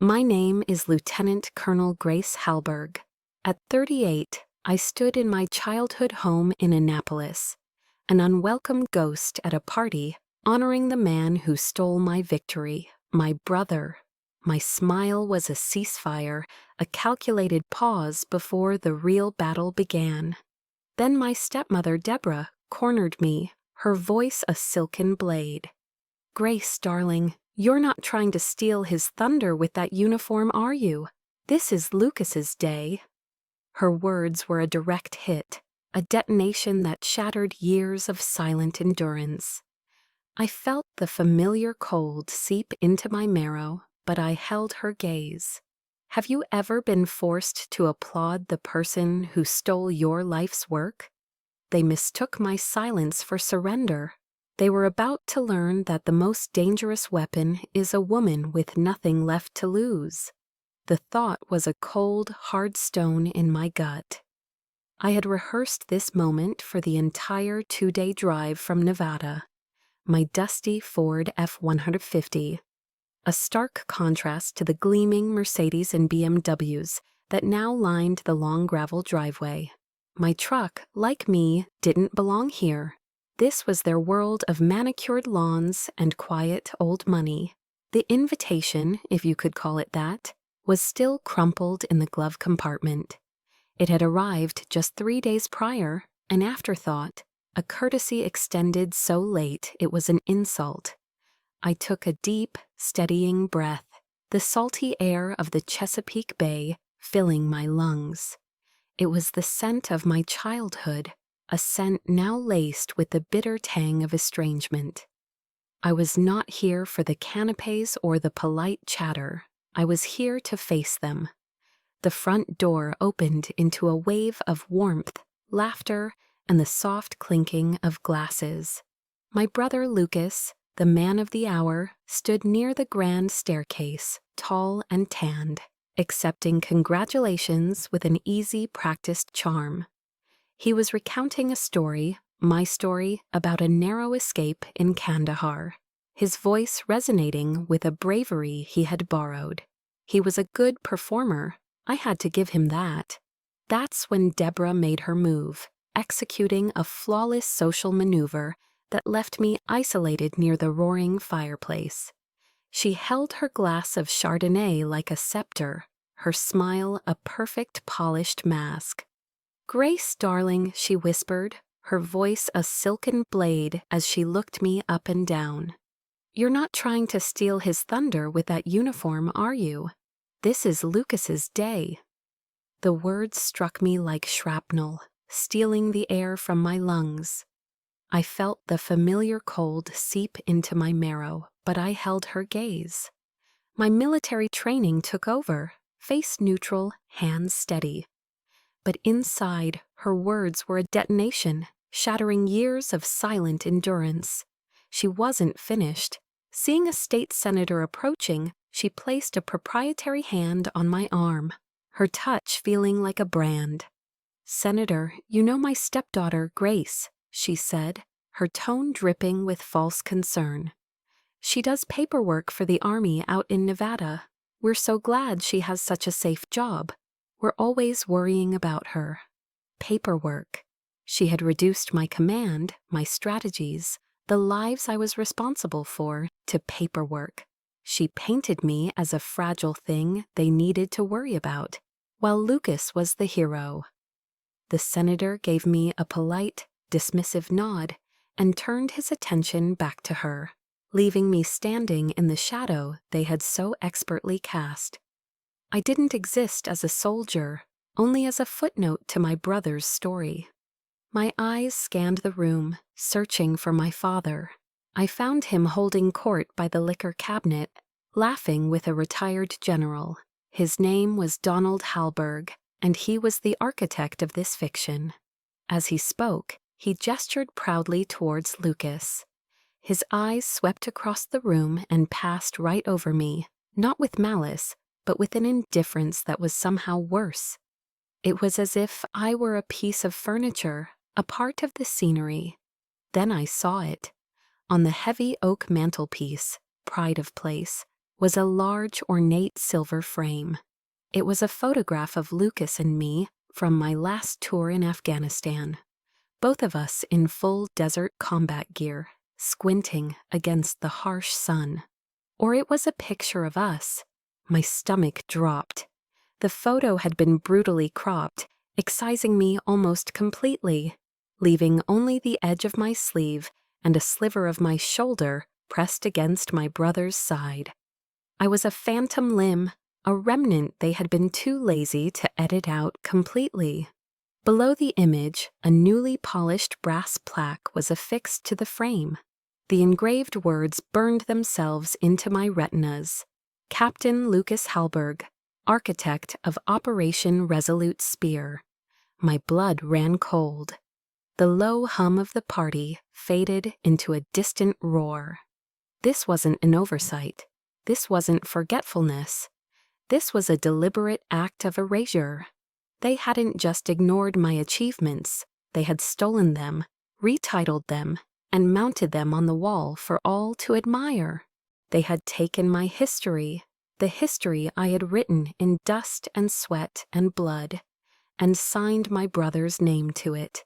My name is Lieutenant Colonel Grace Halberg. At 38, I stood in my childhood home in Annapolis, an unwelcome ghost at a party honoring the man who stole my victory, my brother. My smile was a ceasefire, a calculated pause before the real battle began. Then my stepmother, Deborah, cornered me, her voice a silken blade. "Grace, darling, you're not trying to steal his thunder with that uniform, are you? This is Lucas's day." Her words were a direct hit, a detonation that shattered years of silent endurance. I felt the familiar cold seep into my marrow, but I held her gaze. Have you ever been forced to applaud the person who stole your life's work? They mistook my silence for surrender. They were about to learn that the most dangerous weapon is a woman with nothing left to lose. The thought was a cold, hard stone in my gut. I had rehearsed this moment for the entire 2-day drive from Nevada. My dusty Ford F-150, a stark contrast to the gleaming Mercedes and BMWs that now lined the long gravel driveway. My truck, like me, didn't belong here. This was their world of manicured lawns and quiet old money. The invitation, if you could call it that, was still crumpled in the glove compartment. It had arrived just 3 days prior, an afterthought, a courtesy extended so late it was an insult. I took a deep, steadying breath, the salty air of the Chesapeake Bay filling my lungs. It was the scent of my childhood, a scent now laced with the bitter tang of estrangement. I was not here for the canapés or the polite chatter. I was here to face them. The front door opened into a wave of warmth, laughter, and the soft clinking of glasses. My brother Lucas, the man of the hour, stood near the grand staircase, tall and tanned, accepting congratulations with an easy, practiced charm. He was recounting a story, my story, about a narrow escape in Kandahar, his voice resonating with a bravery he had borrowed. He was a good performer. I had to give him that. That's when Deborah made her move, executing a flawless social maneuver that left me isolated near the roaring fireplace. She held her glass of Chardonnay like a scepter, her smile a perfect polished mask. "Grace, darling," she whispered, her voice a silken blade as she looked me up and down. "You're not trying to steal his thunder with that uniform, are you? This is Lucas's day." The words struck me like shrapnel, stealing the air from my lungs. I felt the familiar cold seep into my marrow, but I held her gaze. My military training took over, face neutral, hands steady. But inside, her words were a detonation, shattering years of silent endurance. She wasn't finished. Seeing a state senator approaching, she placed a proprietary hand on my arm, her touch feeling like a brand. "Senator, you know my stepdaughter, Grace," she said, her tone dripping with false concern. "She does paperwork for the Army out in Nevada. We're so glad she has such a safe job. We're always worrying about her." Paperwork. She had reduced my command, my strategies, the lives I was responsible for, to paperwork. She painted me as a fragile thing they needed to worry about, while Lucas was the hero. The senator gave me a polite, dismissive nod and turned his attention back to her, leaving me standing in the shadow they had so expertly cast. I didn't exist as a soldier, only as a footnote to my brother's story. My eyes scanned the room, searching for my father. I found him holding court by the liquor cabinet, laughing with a retired general. His name was Donald Halberg, and he was the architect of this fiction. As he spoke, he gestured proudly towards Lucas. His eyes swept across the room and passed right over me, not with malice, but with an indifference that was somehow worse. It was as if I were a piece of furniture, a part of the scenery. Then I saw it. On the heavy oak mantelpiece, pride of place, was a large, ornate silver frame. It was a photograph of Lucas and me from my last tour in Afghanistan, both of us in full desert combat gear, squinting against the harsh sun. Or it was a picture of us. My stomach dropped. The photo had been brutally cropped, excising me almost completely, leaving only the edge of my sleeve and a sliver of my shoulder pressed against my brother's side. I was a phantom limb, a remnant they had been too lazy to edit out completely. Below the image, a newly polished brass plaque was affixed to the frame. The engraved words burned themselves into my retinas. Captain Lucas Halberg, architect of Operation Resolute Spear. My blood ran cold. The low hum of the party faded into a distant roar. This wasn't an oversight. This wasn't forgetfulness. This was a deliberate act of erasure. They hadn't just ignored my achievements. They had stolen them, retitled them, and mounted them on the wall for all to admire. They had taken my history, the history I had written in dust and sweat and blood, and signed my brother's name to it.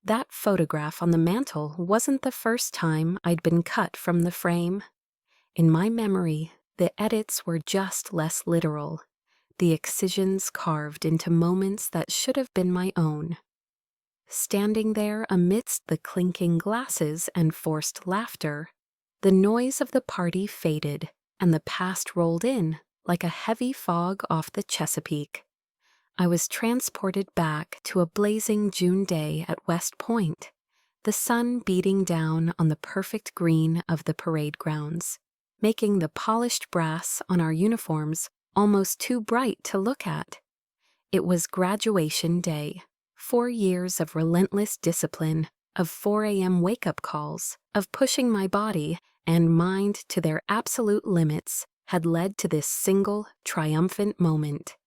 That photograph on the mantel wasn't the first time I'd been cut from the frame. In my memory, the edits were just less literal, the excisions carved into moments that should have been my own. Standing there amidst the clinking glasses and forced laughter, the noise of the party faded and the past rolled in like a heavy fog off the Chesapeake. I was transported back to a blazing June day at West Point, the sun beating down on the perfect green of the parade grounds, making the polished brass on our uniforms almost too bright to look at. It was graduation day. 4 years of relentless discipline, of 4 a.m. wake-up calls, of pushing my body and mind to their absolute limits had led to this single, triumphant moment.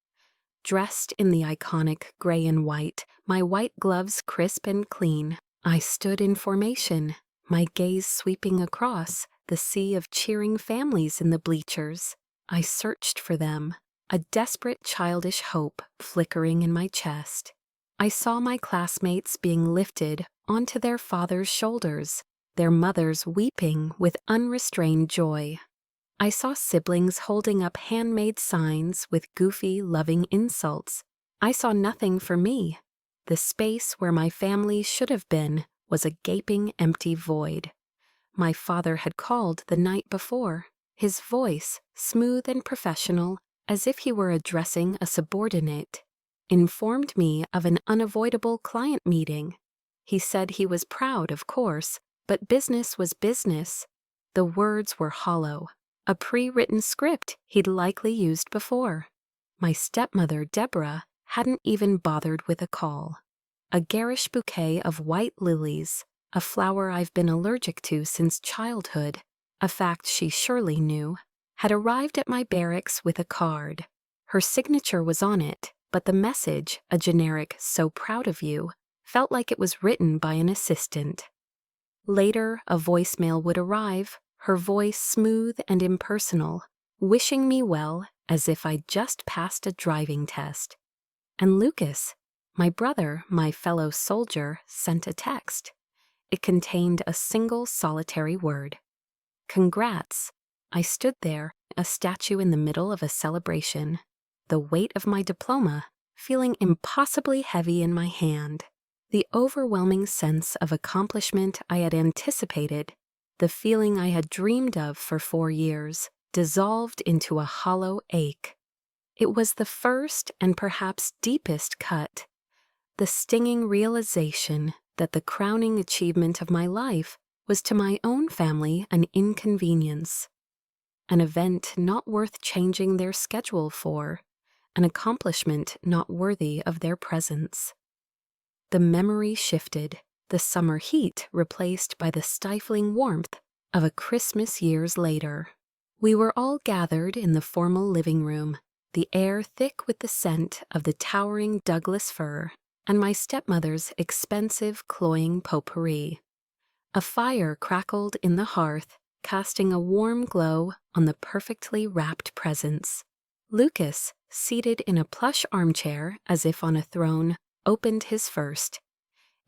Dressed in the iconic gray and white, my white gloves crisp and clean, I stood in formation, my gaze sweeping across the sea of cheering families in the bleachers. I searched for them, a desperate childish hope flickering in my chest. I saw my classmates being lifted onto their fathers' shoulders, their mothers weeping with unrestrained joy. I saw siblings holding up handmade signs with goofy, loving insults. I saw nothing for me. The space where my family should have been was a gaping, empty void. My father had called the night before, his voice smooth and professional, as if he were addressing a subordinate. Informed me of an unavoidable client meeting. He said he was proud, of course, but business was business. The words were hollow, a pre-written script he'd likely used before. My stepmother, Deborah, hadn't even bothered with a call. A garish bouquet of white lilies, a flower I've been allergic to since childhood, a fact she surely knew, had arrived at my barracks with a card. Her signature was on it, but the message, a generic "so proud of you," felt like it was written by an assistant. Later, a voicemail would arrive, her voice smooth and impersonal, wishing me well as if I'd just passed a driving test. And Lucas, my brother, my fellow soldier, sent a text. It contained a single solitary word. Congrats. I stood there, a statue in the middle of a celebration, the weight of my diploma feeling impossibly heavy in my hand. The overwhelming sense of accomplishment I had anticipated, the feeling I had dreamed of for 4 years, dissolved into a hollow ache. It was the first and perhaps deepest cut, the stinging realization that the crowning achievement of my life was to my own family an inconvenience, an event not worth changing their schedule for, an accomplishment not worthy of their presence. The memory shifted, the summer heat replaced by the stifling warmth of a Christmas years later. We were all gathered in the formal living room, the air thick with the scent of the towering Douglas fir and my stepmother's expensive cloying potpourri. A fire crackled in the hearth, casting a warm glow on the perfectly wrapped presents. Lucas, seated in a plush armchair as if on a throne, opened his first.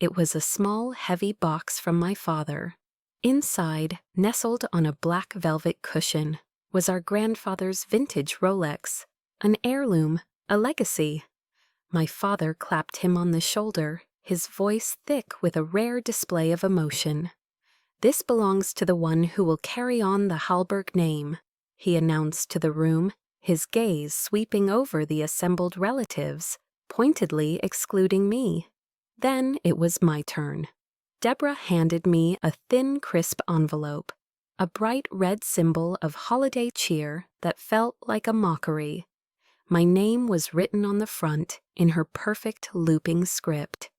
It was a small, heavy box from my father. Inside, nestled on a black velvet cushion, was our grandfather's vintage Rolex, an heirloom, a legacy. My father clapped him on the shoulder, his voice thick with a rare display of emotion. "This belongs to the one who will carry on the Halberg name," he announced to the room, his gaze sweeping over the assembled relatives, pointedly excluding me. Then it was my turn. Deborah handed me a thin, crisp envelope, a bright red symbol of holiday cheer that felt like a mockery. My name was written on the front in her perfect looping script.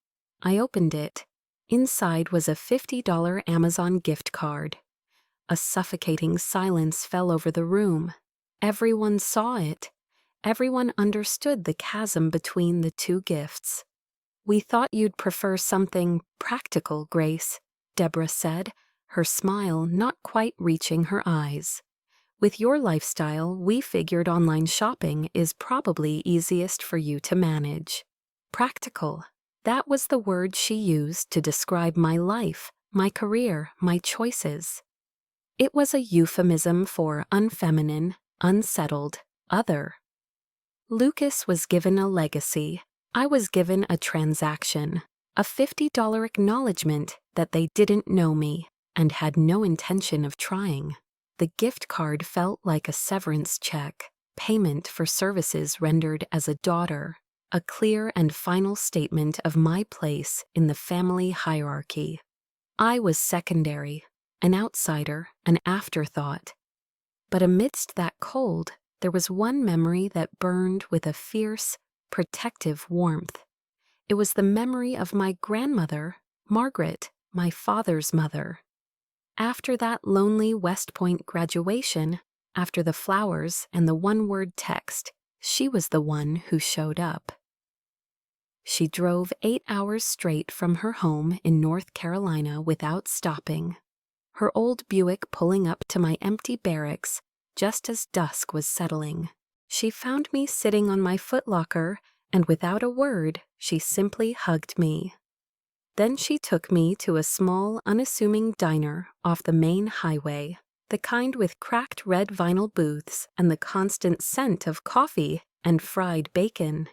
I opened it. Inside was a $50 Amazon gift card. A suffocating silence fell over the room. Everyone saw it. Everyone understood the chasm between the two gifts. "We thought you'd prefer something practical, Grace," Deborah said, her smile not quite reaching her eyes. "With your lifestyle, we figured online shopping is probably easiest for you to manage." Practical. That was the word she used to describe my life, my career, my choices. It was a euphemism for unfeminine, unsettled, other. Lucas was given a legacy. I was given a transaction, a $50 acknowledgement that they didn't know me and had no intention of trying. The gift card felt like a severance check, payment for services rendered as a daughter, a clear and final statement of my place in the family hierarchy. I was secondary, an outsider, an afterthought. But amidst that cold, there was one memory that burned with a fierce, protective warmth. It was the memory of my grandmother, Margaret, my father's mother. After that lonely West Point graduation, after the flowers and the one-word text, she was the one who showed up. She drove 8 hours straight from her home in North Carolina without stopping, her old Buick pulling up to my empty barracks just as dusk was settling. She found me sitting on my footlocker, and without a word, she simply hugged me. Then she took me to a small, unassuming diner off the main highway, the kind with cracked red vinyl booths and the constant scent of coffee and fried bacon.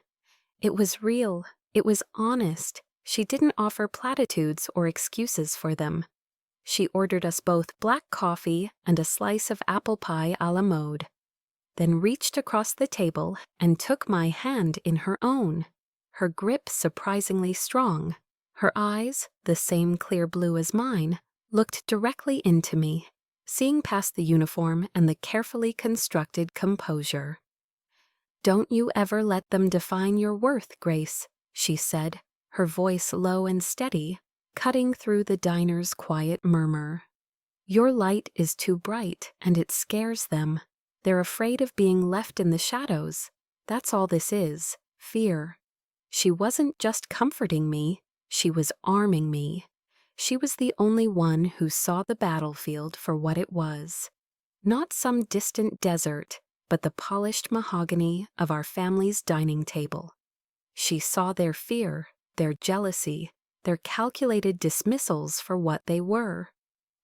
It was real. It was honest. She didn't offer platitudes or excuses for them. She ordered us both black coffee and a slice of apple pie a la mode, then reached across the table and took my hand in her own, her grip surprisingly strong. Her eyes, the same clear blue as mine, looked directly into me, seeing past the uniform and the carefully constructed composure. "Don't you ever let them define your worth, Grace," she said, her voice low and steady, cutting through the diner's quiet murmur. "Your light is too bright, and it scares them. They're afraid of being left in the shadows. That's all this is, fear." She wasn't just comforting me, she was arming me. She was the only one who saw the battlefield for what it was. Not some distant desert, but the polished mahogany of our family's dining table. She saw their fear, their jealousy, their calculated dismissals for what they were.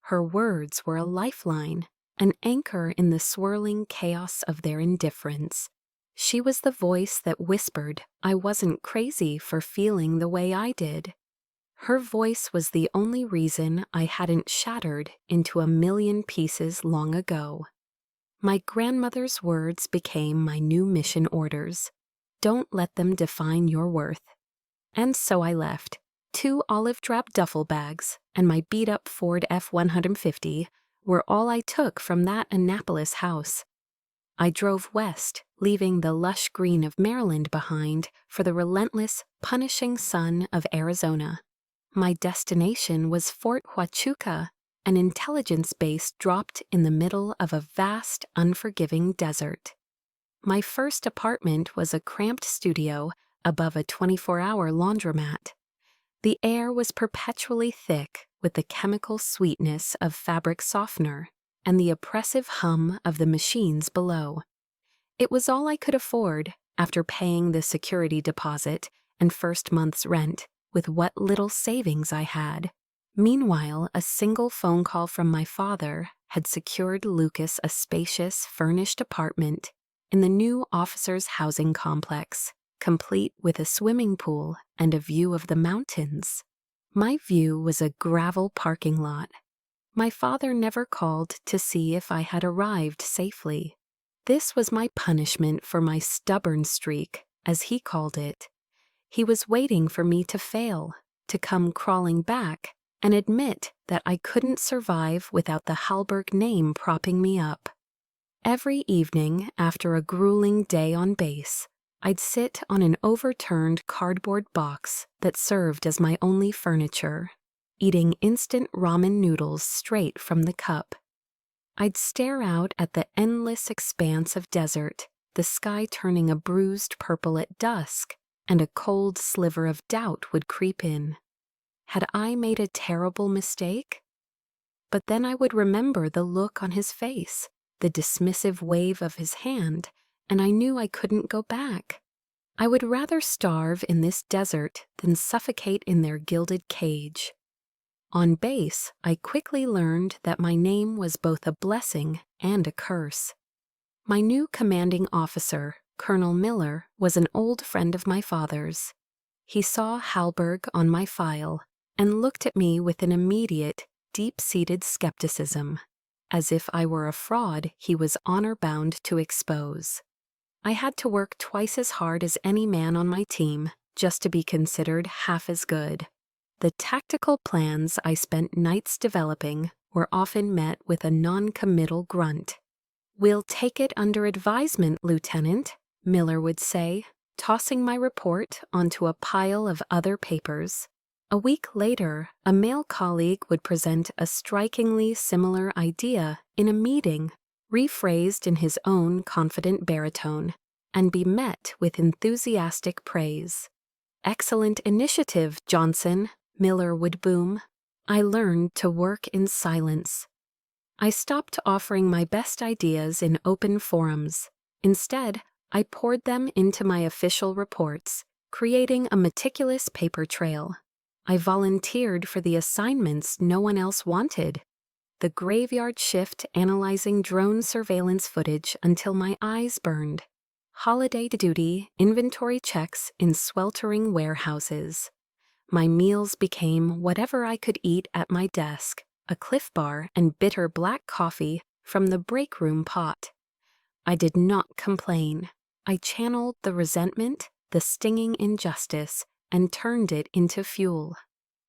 Her words were a lifeline, an anchor in the swirling chaos of their indifference. She was the voice that whispered I wasn't crazy for feeling the way I did. Her voice was the only reason I hadn't shattered into a million pieces long ago. My grandmother's words became my new mission orders. Don't let them define your worth. And so I left. 2 olive-drab duffel bags and my beat-up Ford F-150 were all I took from that Annapolis house. I drove west, leaving the lush green of Maryland behind for the relentless, punishing sun of Arizona. My destination was Fort Huachuca, an intelligence base dropped in the middle of a vast, unforgiving desert. My first apartment was a cramped studio above a 24-hour laundromat. The air was perpetually thick with the chemical sweetness of fabric softener, and the oppressive hum of the machines below. It was all I could afford after paying the security deposit and first month's rent with what little savings I had. Meanwhile, a single phone call from my father had secured Lucas a spacious, furnished apartment in the new officers' housing complex, complete with a swimming pool and a view of the mountains. My view was a gravel parking lot. My father never called to see if I had arrived safely. This was my punishment for my stubborn streak, as he called it. He was waiting for me to fail, to come crawling back and admit that I couldn't survive without the Halberg name propping me up. Every evening after a grueling day on base, I'd sit on an overturned cardboard box that served as my only furniture, eating instant ramen noodles straight from the cup. I'd stare out at the endless expanse of desert, the sky turning a bruised purple at dusk, and a cold sliver of doubt would creep in. Had I made a terrible mistake? But then I would remember the look on his face, the dismissive wave of his hand, and I knew I couldn't go back. I would rather starve in this desert than suffocate in their gilded cage. On base, I quickly learned that my name was both a blessing and a curse. My new commanding officer, Colonel Miller, was an old friend of my father's. He saw Halberg on my file and looked at me with an immediate, deep-seated skepticism, as if I were a fraud he was honor-bound to expose. I had to work twice as hard as any man on my team just to be considered half as good. The tactical plans I spent nights developing were often met with a non-committal grunt. "We'll take it under advisement, Lieutenant," Miller would say, tossing my report onto a pile of other papers. A week later, a male colleague would present a strikingly similar idea in a meeting, rephrased in his own confident baritone, and be met with enthusiastic praise. "Excellent initiative, Johnson," Miller would boom. I learned to work in silence. I stopped offering my best ideas in open forums. Instead, I poured them into my official reports, creating a meticulous paper trail. I volunteered for the assignments no one else wanted. The graveyard shift analyzing drone surveillance footage until my eyes burned. Holiday duty inventory checks in sweltering warehouses. My meals became whatever I could eat at my desk, a Cliff Bar and bitter black coffee from the break room pot. I did not complain. I channeled the resentment, the stinging injustice, and turned it into fuel.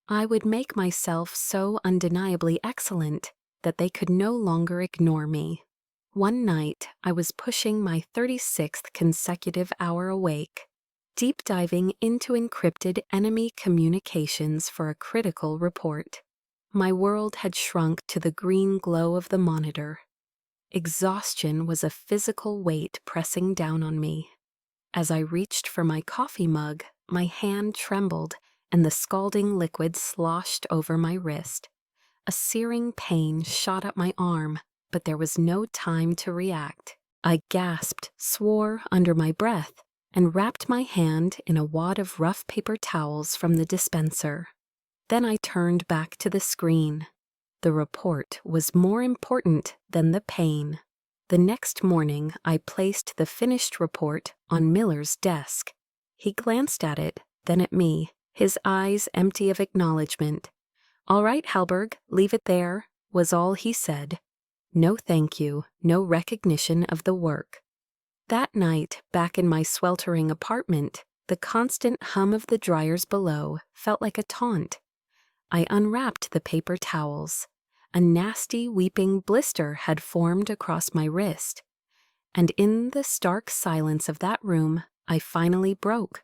I would make myself so undeniably excellent that they could no longer ignore me. One night, I was pushing my 36th consecutive hour awake, deep diving into encrypted enemy communications for a critical report. My world had shrunk to the green glow of the monitor. Exhaustion was a physical weight pressing down on me. As I reached for my coffee mug, my hand trembled and the scalding liquid sloshed over my wrist. A searing pain shot up my arm, but there was no time to react. I gasped, swore under my breath, and wrapped my hand in a wad of rough paper towels from the dispenser. Then I turned back to the screen. The report was more important than the pain. The next morning, I placed the finished report on Miller's desk. He glanced at it, then at me, his eyes empty of acknowledgement. "All right, Halberg, leave it there," was all he said. No thank you, no recognition of the work. That night, back in my sweltering apartment, the constant hum of the dryers below felt like a taunt. I unwrapped the paper towels. A nasty weeping blister had formed across my wrist. And in the stark silence of that room, I finally broke.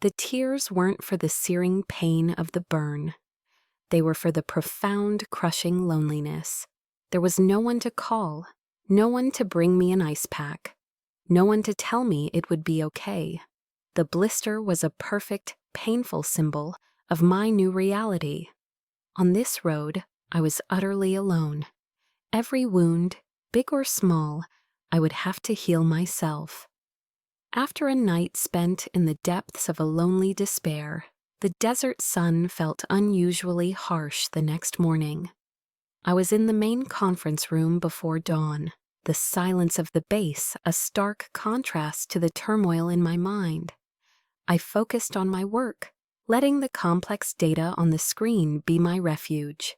The tears weren't for the searing pain of the burn. They were for the profound, crushing loneliness. There was no one to call, no one to bring me an ice pack, no one to tell me it would be okay. The blister was a perfect, painful symbol of my new reality. On this road, I was utterly alone, every wound, big or small, I would have to heal myself. After a night spent in the depths of a lonely despair, the desert sun felt unusually harsh the next morning. I was in the main conference room before dawn, the silence of the base a stark contrast to the turmoil in my mind. I focused on my work, letting the complex data on the screen be my refuge.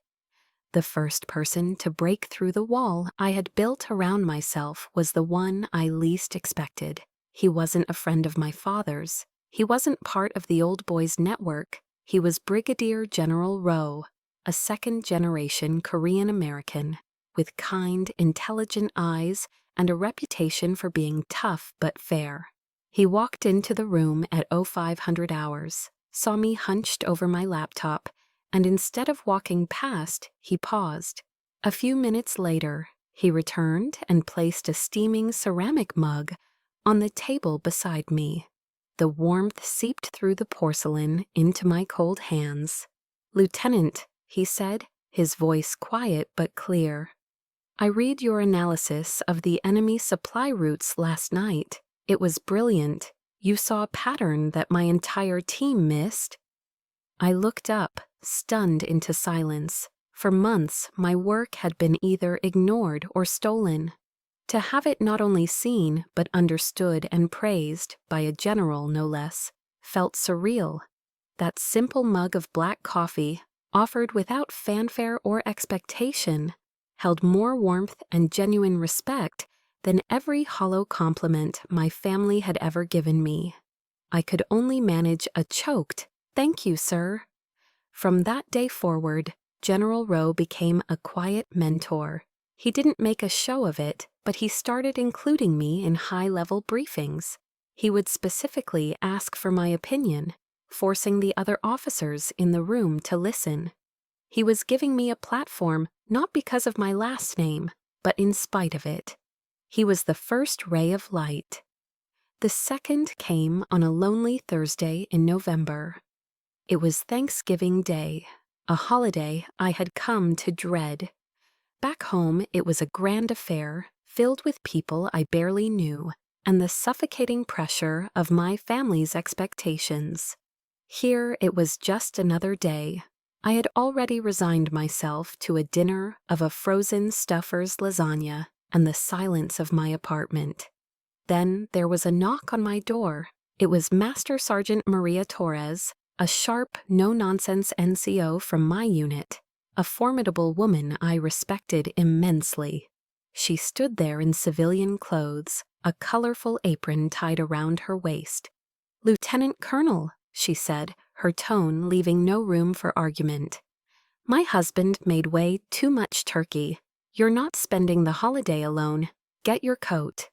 The first person to break through the wall I had built around myself was the one I least expected. He wasn't a friend of my father's. He wasn't part of the old boys network. He was Brigadier General Rowe, a second-generation Korean American, with kind, intelligent eyes and a reputation for being tough but fair. He walked into the room at 0500 hours, saw me hunched over my laptop, and instead of walking past, he paused. A few minutes later, he returned and placed a steaming ceramic mug on the table beside me. The warmth seeped through the porcelain into my cold hands. "Lieutenant," he said, his voice quiet but clear. "I read your analysis of the enemy supply routes last night. It was brilliant. You saw a pattern that my entire team missed." I looked up, stunned into silence. For months, my work had been either ignored or stolen. To have it not only seen, but understood and praised, by a general no less, felt surreal. That simple mug of black coffee, offered without fanfare or expectation, held more warmth and genuine respect than every hollow compliment my family had ever given me. I could only manage a choked, "Thank you, sir." From that day forward, General Rowe became a quiet mentor. He didn't make a show of it, but he started including me in high-level briefings. He would specifically ask for my opinion, forcing the other officers in the room to listen. He was giving me a platform not because of my last name, but in spite of it. He was the first ray of light. The second came on a lonely Thursday in November. It was Thanksgiving Day, a holiday I had come to dread. Back home, it was a grand affair, filled with people I barely knew, and the suffocating pressure of my family's expectations. Here, it was just another day. I had already resigned myself to a dinner of a frozen Stuffer's lasagna and the silence of my apartment. Then there was a knock on my door. It was Master Sergeant Maria Torres, a sharp, no-nonsense NCO from my unit, a formidable woman I respected immensely. She stood there in civilian clothes, a colorful apron tied around her waist. "Lieutenant Colonel," she said, her tone leaving no room for argument. "My husband made way too much turkey. You're not spending the holiday alone. Get your coat."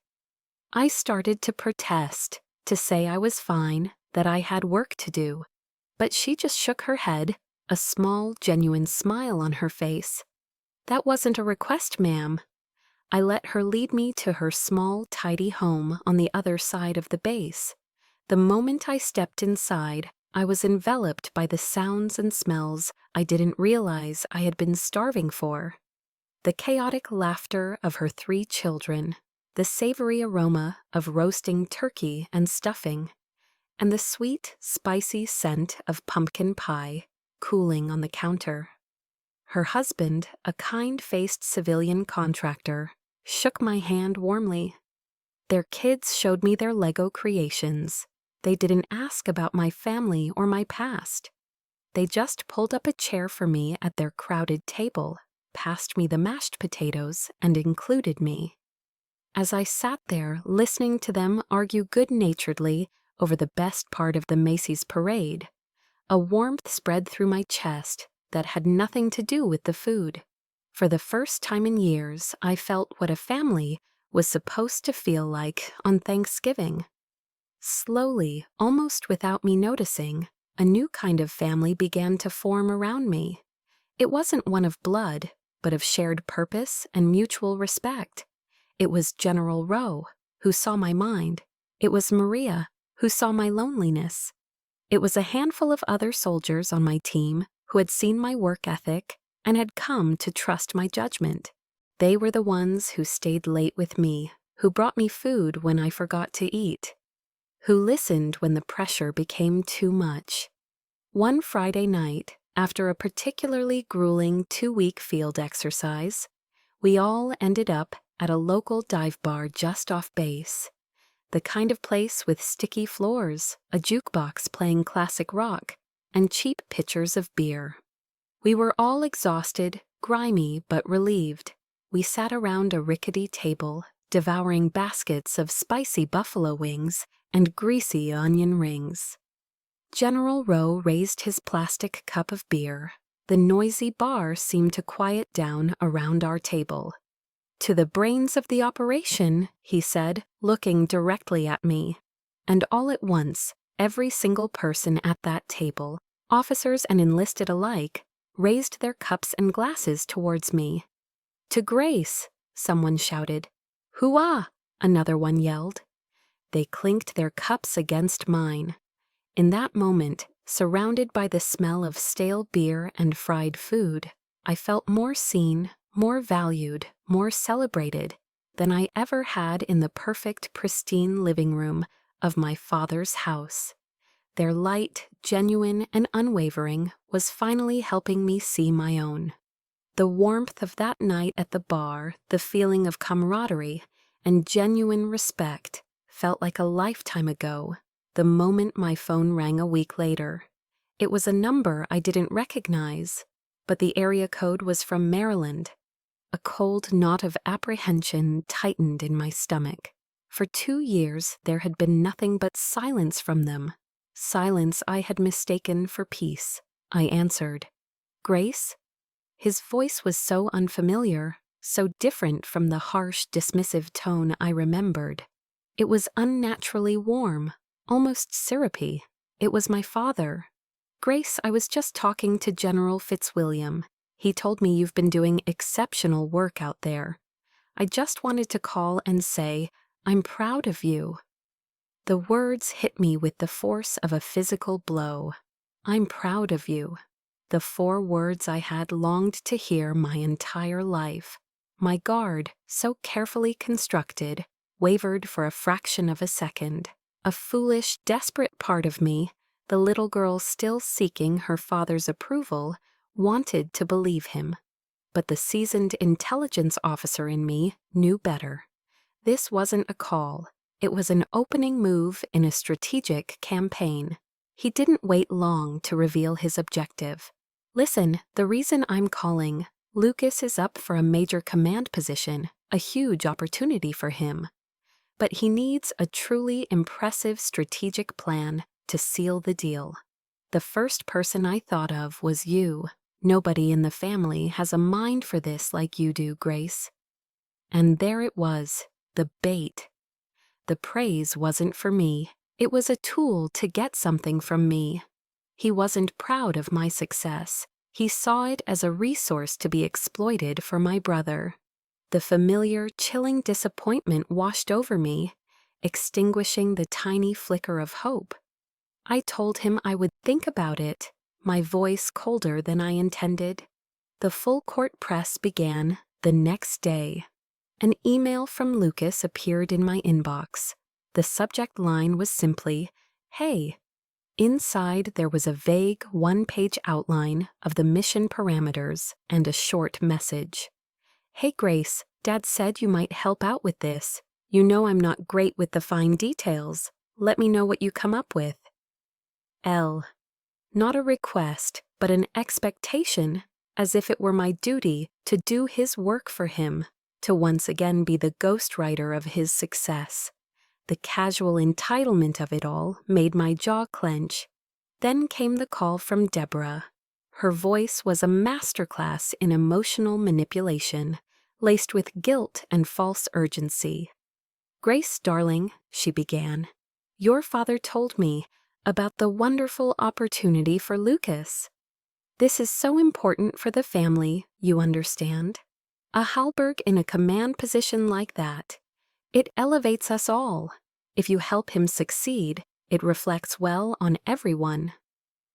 I started to protest, to say I was fine, that I had work to do. But she just shook her head, a small, genuine smile on her face. "That wasn't a request, ma'am." I let her lead me to her small, tidy home on the other side of the base. The moment I stepped inside, I was enveloped by the sounds and smells I didn't realize I had been starving for. The chaotic laughter of her 3 children, the savory aroma of roasting turkey and stuffing, and the sweet, spicy scent of pumpkin pie cooling on the counter. Her husband, a kind-faced civilian contractor, shook my hand warmly. Their kids showed me their Lego creations. They didn't ask about my family or my past. They just pulled up a chair for me at their crowded table, passed me the mashed potatoes, and included me. As I sat there listening to them argue good-naturedly over the best part of the Macy's parade, a warmth spread through my chest that had nothing to do with the food. For the first time in years, I felt what a family was supposed to feel like on Thanksgiving. Slowly, almost without me noticing, a new kind of family began to form around me. It wasn't one of blood, but of shared purpose and mutual respect. It was General Rowe, who saw my mind. It was Maria, who saw my loneliness. It was a handful of other soldiers on my team who had seen my work ethic and had come to trust my judgment. They were the ones who stayed late with me, who brought me food when I forgot to eat, who listened when the pressure became too much. One Friday night, after a particularly grueling 2-week field exercise, we all ended up at a local dive bar just off base. The kind of place with sticky floors, a jukebox playing classic rock, and cheap pitchers of beer. We were all exhausted, grimy but relieved. We sat around a rickety table, devouring baskets of spicy buffalo wings and greasy onion rings. General Rowe raised his plastic cup of beer. The noisy bar seemed to quiet down around our table. "To the brains of the operation," he said, looking directly at me. And all at once, every single person at that table, officers and enlisted alike, raised their cups and glasses towards me. "To Grace!" someone shouted. "Hooah!" another one yelled. They clinked their cups against mine. In that moment, surrounded by the smell of stale beer and fried food, I felt more seen, more valued, more celebrated than I ever had in the perfect, pristine living room of my father's house. Their light, genuine, and unwavering was finally helping me see my own. The warmth of that night at the bar, the feeling of camaraderie, and genuine respect felt like a lifetime ago, the moment my phone rang a week later. It was a number I didn't recognize, but the area code was from Maryland. A cold knot of apprehension tightened in my stomach. For 2 years there had been nothing but silence from them. Silence I had mistaken for peace. I answered. "Grace?" His voice was so unfamiliar, so different from the harsh, dismissive tone I remembered. It was unnaturally warm, almost syrupy. It was my father. "Grace, I was just talking to General Fitzwilliam. He told me you've been doing exceptional work out there. I just wanted to call and say, I'm proud of you." The words hit me with the force of a physical blow. "I'm proud of you." The 4 words I had longed to hear my entire life. My guard, so carefully constructed, wavered for a fraction of a second. A foolish, desperate part of me, the little girl still seeking her father's approval, wanted to believe him. But the seasoned intelligence officer in me knew better. This wasn't a call. It was an opening move in a strategic campaign. He didn't wait long to reveal his objective. "Listen, the reason I'm calling, Lucas is up for a major command position, a huge opportunity for him. But he needs a truly impressive strategic plan to seal the deal. The first person I thought of was you. Nobody in the family has a mind for this like you do, Grace." And there it was, the bait. The praise wasn't for me. It was a tool to get something from me. He wasn't proud of my success. He saw it as a resource to be exploited for my brother. The familiar, chilling disappointment washed over me, extinguishing the tiny flicker of hope. I told him I would think about it, my voice colder than I intended. The full court press began the next day. An email from Lucas appeared in my inbox. The subject line was simply, "Hey." Inside there was a vague 1-page outline of the mission parameters and a short message. "Hey Grace, Dad said you might help out with this. You know I'm not great with the fine details. Let me know what you come up with." L. Not a request, but an expectation, as if it were my duty to do his work for him, to once again be the ghostwriter of his success. The casual entitlement of it all made my jaw clench. Then came the call from Deborah. Her voice was a masterclass in emotional manipulation, laced with guilt and false urgency. "Grace, darling," she began, "your father told me about the wonderful opportunity for Lucas. This is so important for the family, you understand. A Halberg in a command position like that. It elevates us all. If you help him succeed, it reflects well on everyone."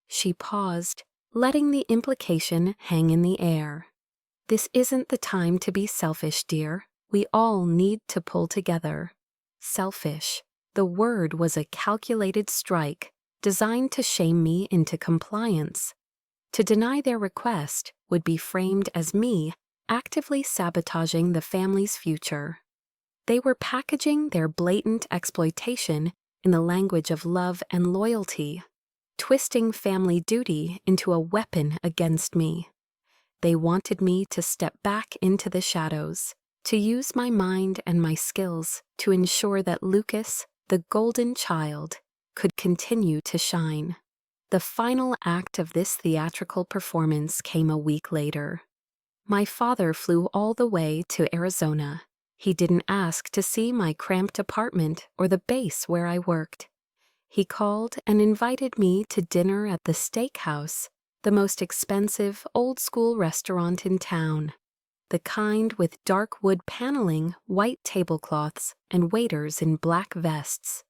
She paused, letting the implication hang in the air. This isn't the time to be selfish, dear. We all need to pull together. Selfish. The word was a calculated strike, designed to shame me into compliance. To deny their request would be framed as me actively sabotaging the family's future. They were packaging their blatant exploitation in the language of love and loyalty, twisting family duty into a weapon against me. They wanted me to step back into the shadows, to use my mind and my skills to ensure that Lucas, the golden child, could continue to shine. The final act of this theatrical performance came a week later. My father flew all the way to Arizona. He didn't ask to see my cramped apartment or the base where I worked. He called and invited me to dinner at the steakhouse, the most expensive old-school restaurant in town. The kind with dark wood paneling, white tablecloths, and waiters in black vests.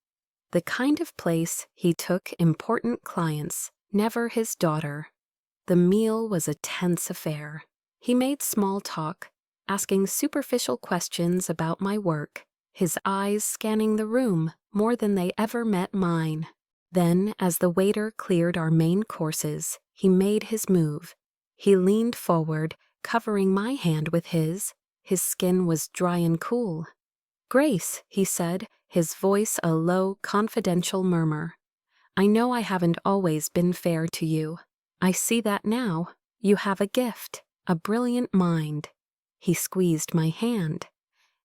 The kind of place he took important clients, never his daughter. The meal was a tense affair. He made small talk, asking superficial questions about my work, his eyes scanning the room more than they ever met mine. Then, as the waiter cleared our main courses, he made his move. He leaned forward, covering my hand with his. His skin was dry and cool. "Grace," he said, his voice a low, confidential murmur. "I know I haven't always been fair to you. I see that now. You have a gift, a brilliant mind." He squeezed my hand.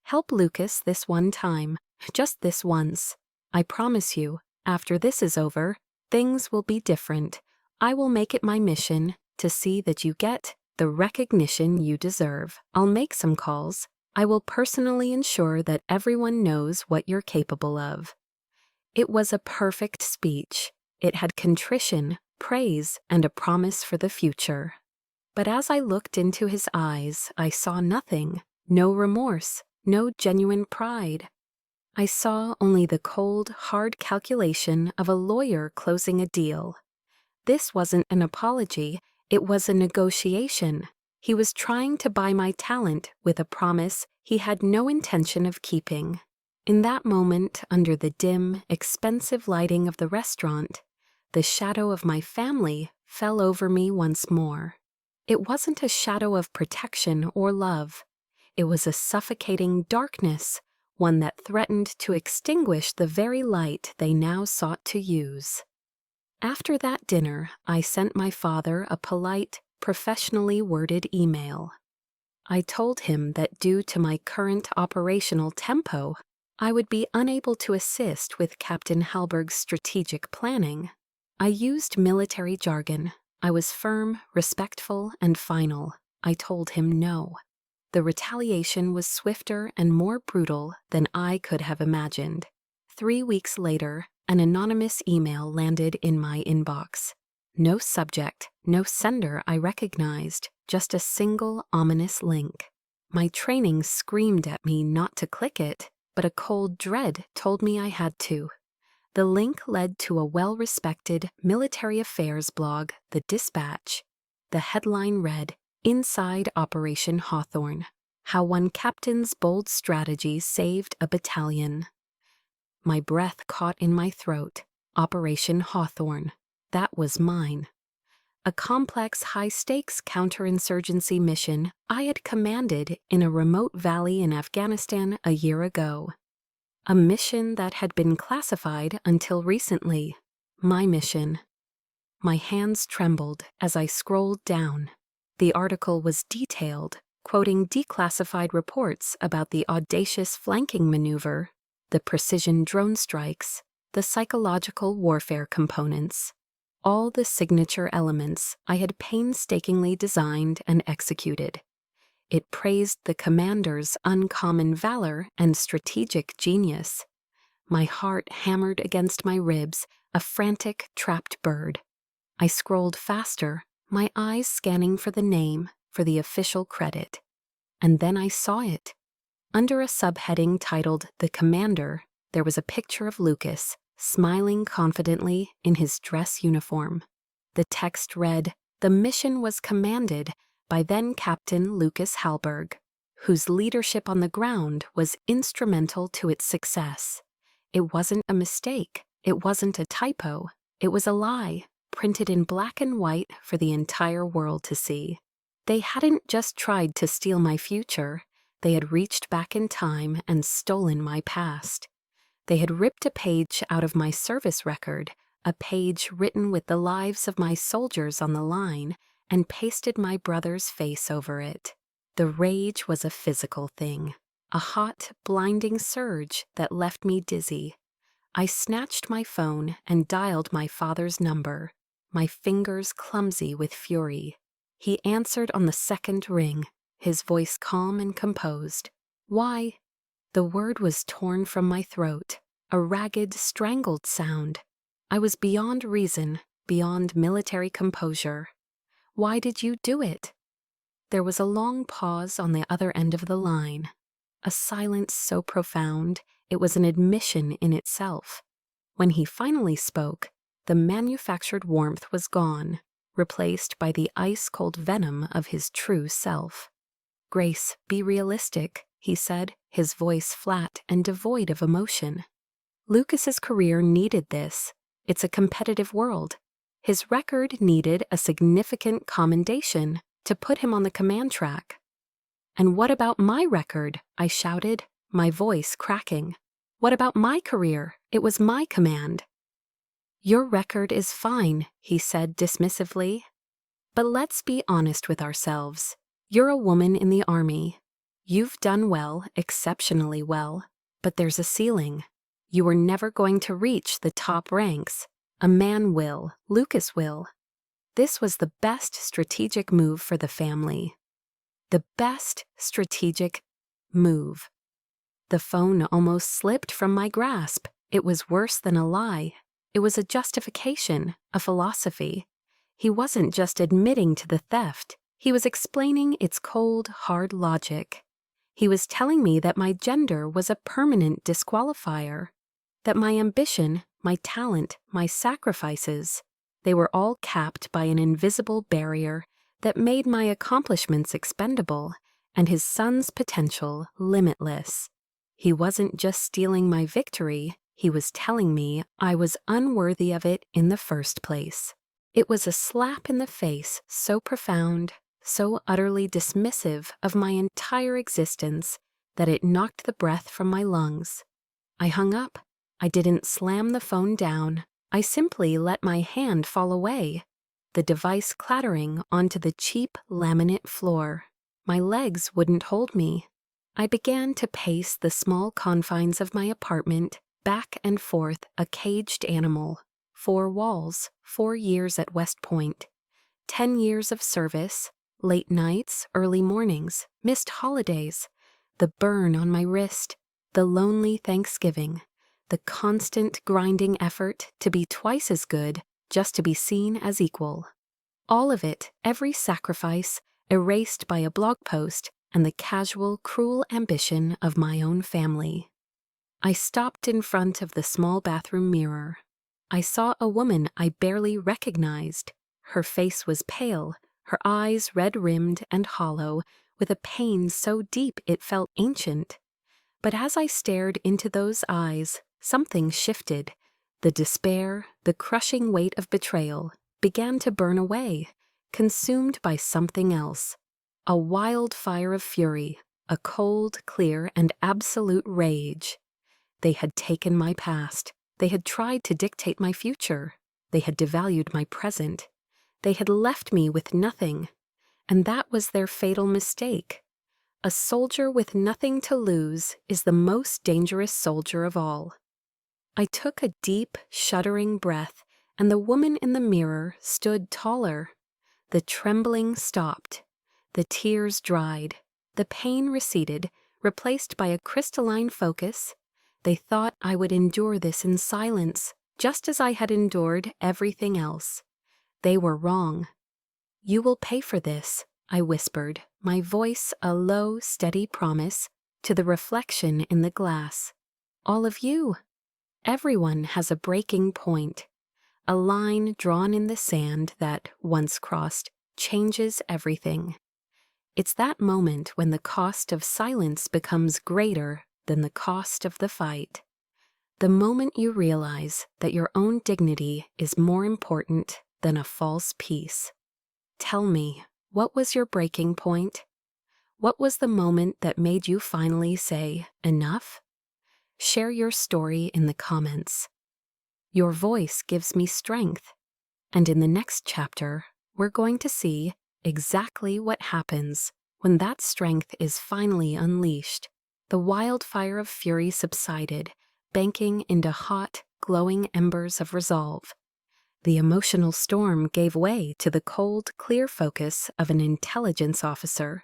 "Help Lucas this one time, just this once. I promise you, after this is over, things will be different. I will make it my mission to see that you get the recognition you deserve. I'll make some calls. I will personally ensure that everyone knows what you're capable of." It was a perfect speech. It had contrition, praise, and a promise for the future. But as I looked into his eyes, I saw nothing, no remorse, no genuine pride. I saw only the cold, hard calculation of a lawyer closing a deal. This wasn't an apology, it was a negotiation. He was trying to buy my talent with a promise he had no intention of keeping. In that moment, under the dim, expensive lighting of the restaurant, the shadow of my family fell over me once more. It wasn't a shadow of protection or love. It was a suffocating darkness, one that threatened to extinguish the very light they now sought to use. After that dinner, I sent my father a polite, professionally worded email. I told him that due to my current operational tempo, I would be unable to assist with Captain Halberg's strategic planning. I used military jargon. I was firm, respectful, and final. I told him no. The retaliation was swifter and more brutal than I could have imagined. 3 weeks later, an anonymous email landed in my inbox. No subject, no sender I recognized, just a single ominous link. My training screamed at me not to click it, but a cold dread told me I had to. The link led to a well-respected military affairs blog, The Dispatch. The headline read, "Inside Operation Hawthorne: How One Captain's Bold Strategy Saved a Battalion." My breath caught in my throat. Operation Hawthorne. That was mine. A complex, high-stakes counterinsurgency mission I had commanded in a remote valley in Afghanistan a year ago. A mission that had been classified until recently. My mission. My hands trembled as I scrolled down. The article was detailed, quoting declassified reports about the audacious flanking maneuver, the precision drone strikes, the psychological warfare components. All the signature elements I had painstakingly designed and executed. It praised the commander's uncommon valor and strategic genius. My heart hammered against my ribs, a frantic, trapped bird. I scrolled faster, my eyes scanning for the name, for the official credit. And then I saw it. Under a subheading titled "The Commander," there was a picture of Lucas, smiling confidently in his dress uniform. The text read, "The mission was commanded by then Captain Lucas Halberg, whose leadership on the ground was instrumental to its success. It wasn't a mistake. It wasn't a typo. It was a lie, printed in black and white for the entire world to see. They hadn't just tried to steal my future. They had reached back in time and stolen my past. They had ripped a page out of my service record, a page written with the lives of my soldiers on the line, and pasted my brother's face over it. The rage was a physical thing, a hot, blinding surge that left me dizzy. I snatched my phone and dialed my father's number, my fingers clumsy with fury. He answered on the second ring, his voice calm and composed. "Why?" The word was torn from my throat, a ragged, strangled sound. I was beyond reason, beyond military composure. "Why did you do it?" There was a long pause on the other end of the line, a silence so profound it was an admission in itself. When he finally spoke, the manufactured warmth was gone, replaced by the ice-cold venom of his true self. "Grace, be realistic," he said, his voice flat and devoid of emotion. Lucas's career needed this. It's a competitive world. His record needed a significant commendation to put him on the command track. "And what about my record?" I shouted, my voice cracking. "What about my career? It was my command." "Your record is fine," he said dismissively. "But let's be honest with ourselves. You're a woman in the Army. You've done well, exceptionally well, but there's a ceiling. You were never going to reach the top ranks. A man will, Lucas will. This was the best strategic move for the family. The best strategic move." The phone almost slipped from my grasp. It was worse than a lie. It was a justification, a philosophy. He wasn't just admitting to the theft. He was explaining its cold, hard logic. He was telling me that my gender was a permanent disqualifier, that my ambition, my talent, my sacrifices, they were all capped by an invisible barrier that made my accomplishments expendable and his son's potential limitless. He wasn't just stealing my victory, he was telling me I was unworthy of it in the first place. It was a slap in the face so profound, so utterly dismissive of my entire existence that it knocked the breath from my lungs. I hung up. I didn't slam the phone down. I simply let my hand fall away, the device clattering onto the cheap laminate floor. My legs wouldn't hold me. I began to pace the small confines of my apartment, back and forth, a caged animal. 4 walls, 4 years at West Point, 10 years of service, late nights, early mornings, missed holidays, the burn on my wrist, the lonely Thanksgiving, the constant grinding effort to be twice as good just to be seen as equal. All of it, every sacrifice, erased by a blog post and the casual, cruel ambition of my own family. I stopped in front of the small bathroom mirror. I saw a woman I barely recognized. Her face was pale, her eyes red-rimmed and hollow, with a pain so deep it felt ancient. But as I stared into those eyes, something shifted. The despair, the crushing weight of betrayal, began to burn away, consumed by something else. A wildfire of fury, a cold, clear, and absolute rage. They had taken my past. They had tried to dictate my future. They had devalued my present. They had left me with nothing. And that was their fatal mistake. A soldier with nothing to lose is the most dangerous soldier of all. I took a deep, shuddering breath, and the woman in the mirror stood taller. The trembling stopped. The tears dried. The pain receded, replaced by a crystalline focus. They thought I would endure this in silence, just as I had endured everything else. They were wrong. "You will pay for this," I whispered, my voice a low, steady promise to the reflection in the glass. "All of you. Everyone has a breaking point, a line drawn in the sand that, once crossed, changes everything. It's that moment when the cost of silence becomes greater than the cost of the fight. The moment you realize that your own dignity is more important than a false peace. Tell me, what was your breaking point? What was the moment that made you finally say, enough? Share your story in the comments. Your voice gives me strength. And in the next chapter, we're going to see exactly what happens when that strength is finally unleashed. The wildfire of fury subsided, banking into hot, glowing embers of resolve. The emotional storm gave way to the cold, clear focus of an intelligence officer.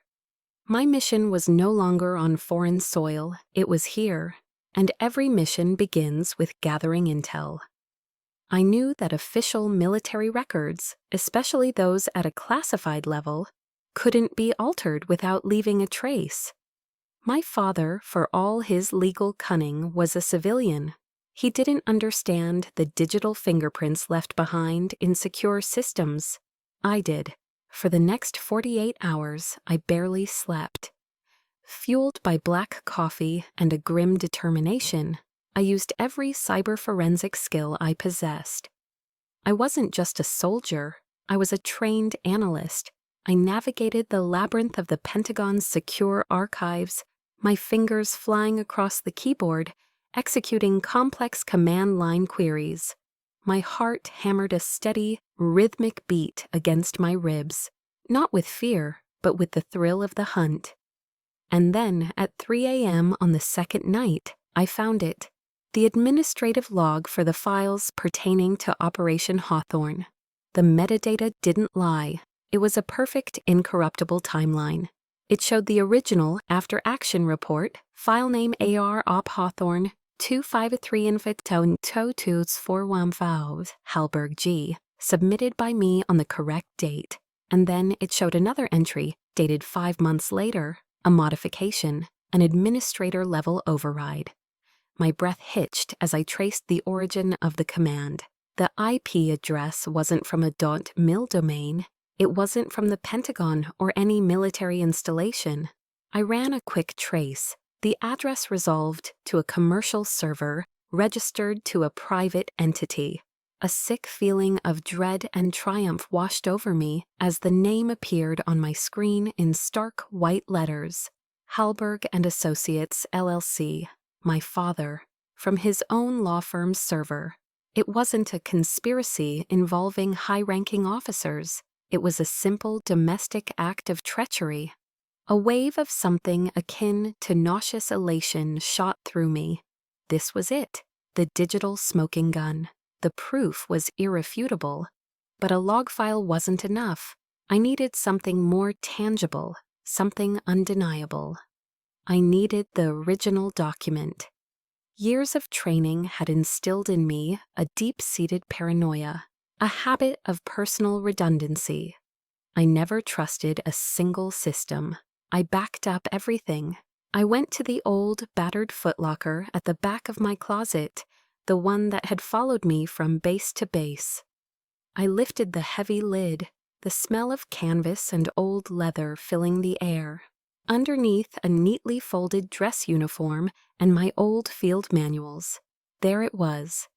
My mission was no longer on foreign soil, it was here, and every mission begins with gathering intel. I knew that official military records, especially those at a classified level, couldn't be altered without leaving a trace. My father, for all his legal cunning, was a civilian. He didn't understand the digital fingerprints left behind in secure systems. I did. For the next 48 hours, I barely slept. Fueled by black coffee and a grim determination, I used every cyber forensic skill I possessed. I wasn't just a soldier, I was a trained analyst. I navigated the labyrinth of the Pentagon's secure archives, my fingers flying across the keyboard, executing complex command line queries. My heart hammered a steady, rhythmic beat against my ribs, not with fear, but with the thrill of the hunt. And then, at 3 a.m. on the second night, I found it. The administrative log for the files pertaining to Operation Hawthorne. The metadata didn't lie. It was a perfect, incorruptible timeline. It showed the original after-action report, file name AR Op Hawthorne 253 Infitone 22415 Halberg G, submitted by me on the correct date. And then it showed another entry, dated 5 months later, a modification, an administrator-level override. My breath hitched as I traced the origin of the command. The IP address wasn't from a .mil domain. It wasn't from the Pentagon or any military installation. I ran a quick trace. The address resolved to a commercial server registered to a private entity. A sick feeling of dread and triumph washed over me as the name appeared on my screen in stark white letters. Halberg and Associates, LLC. My father, from his own law firm's server. It wasn't a conspiracy involving high-ranking officers. It was a simple domestic act of treachery. A wave of something akin to nauseous elation shot through me. This was it, the digital smoking gun. The proof was irrefutable. But a log file wasn't enough. I needed something more tangible, something undeniable. I needed the original document. Years of training had instilled in me a deep-seated paranoia, a habit of personal redundancy. I never trusted a single system. I backed up everything. I went to the old, battered footlocker at the back of my closet, the one that had followed me from base to base. I lifted the heavy lid, the smell of canvas and old leather filling the air. Underneath a neatly folded dress uniform and my old field manuals, there it was,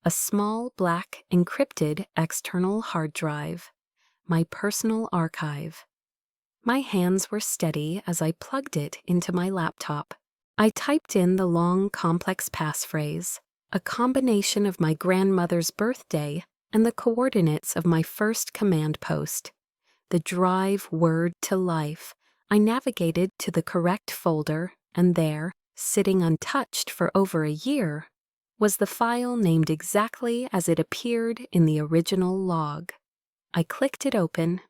a small black encrypted external hard drive, my personal archive. My hands were steady as I plugged it into my laptop. I typed in the long, complex passphrase, a combination of my grandmother's birthday and the coordinates of my first command post. The drive word to life. I navigated to the correct folder, and there, sitting untouched for over a year, was the file named exactly as it appeared in the original log. I clicked it open.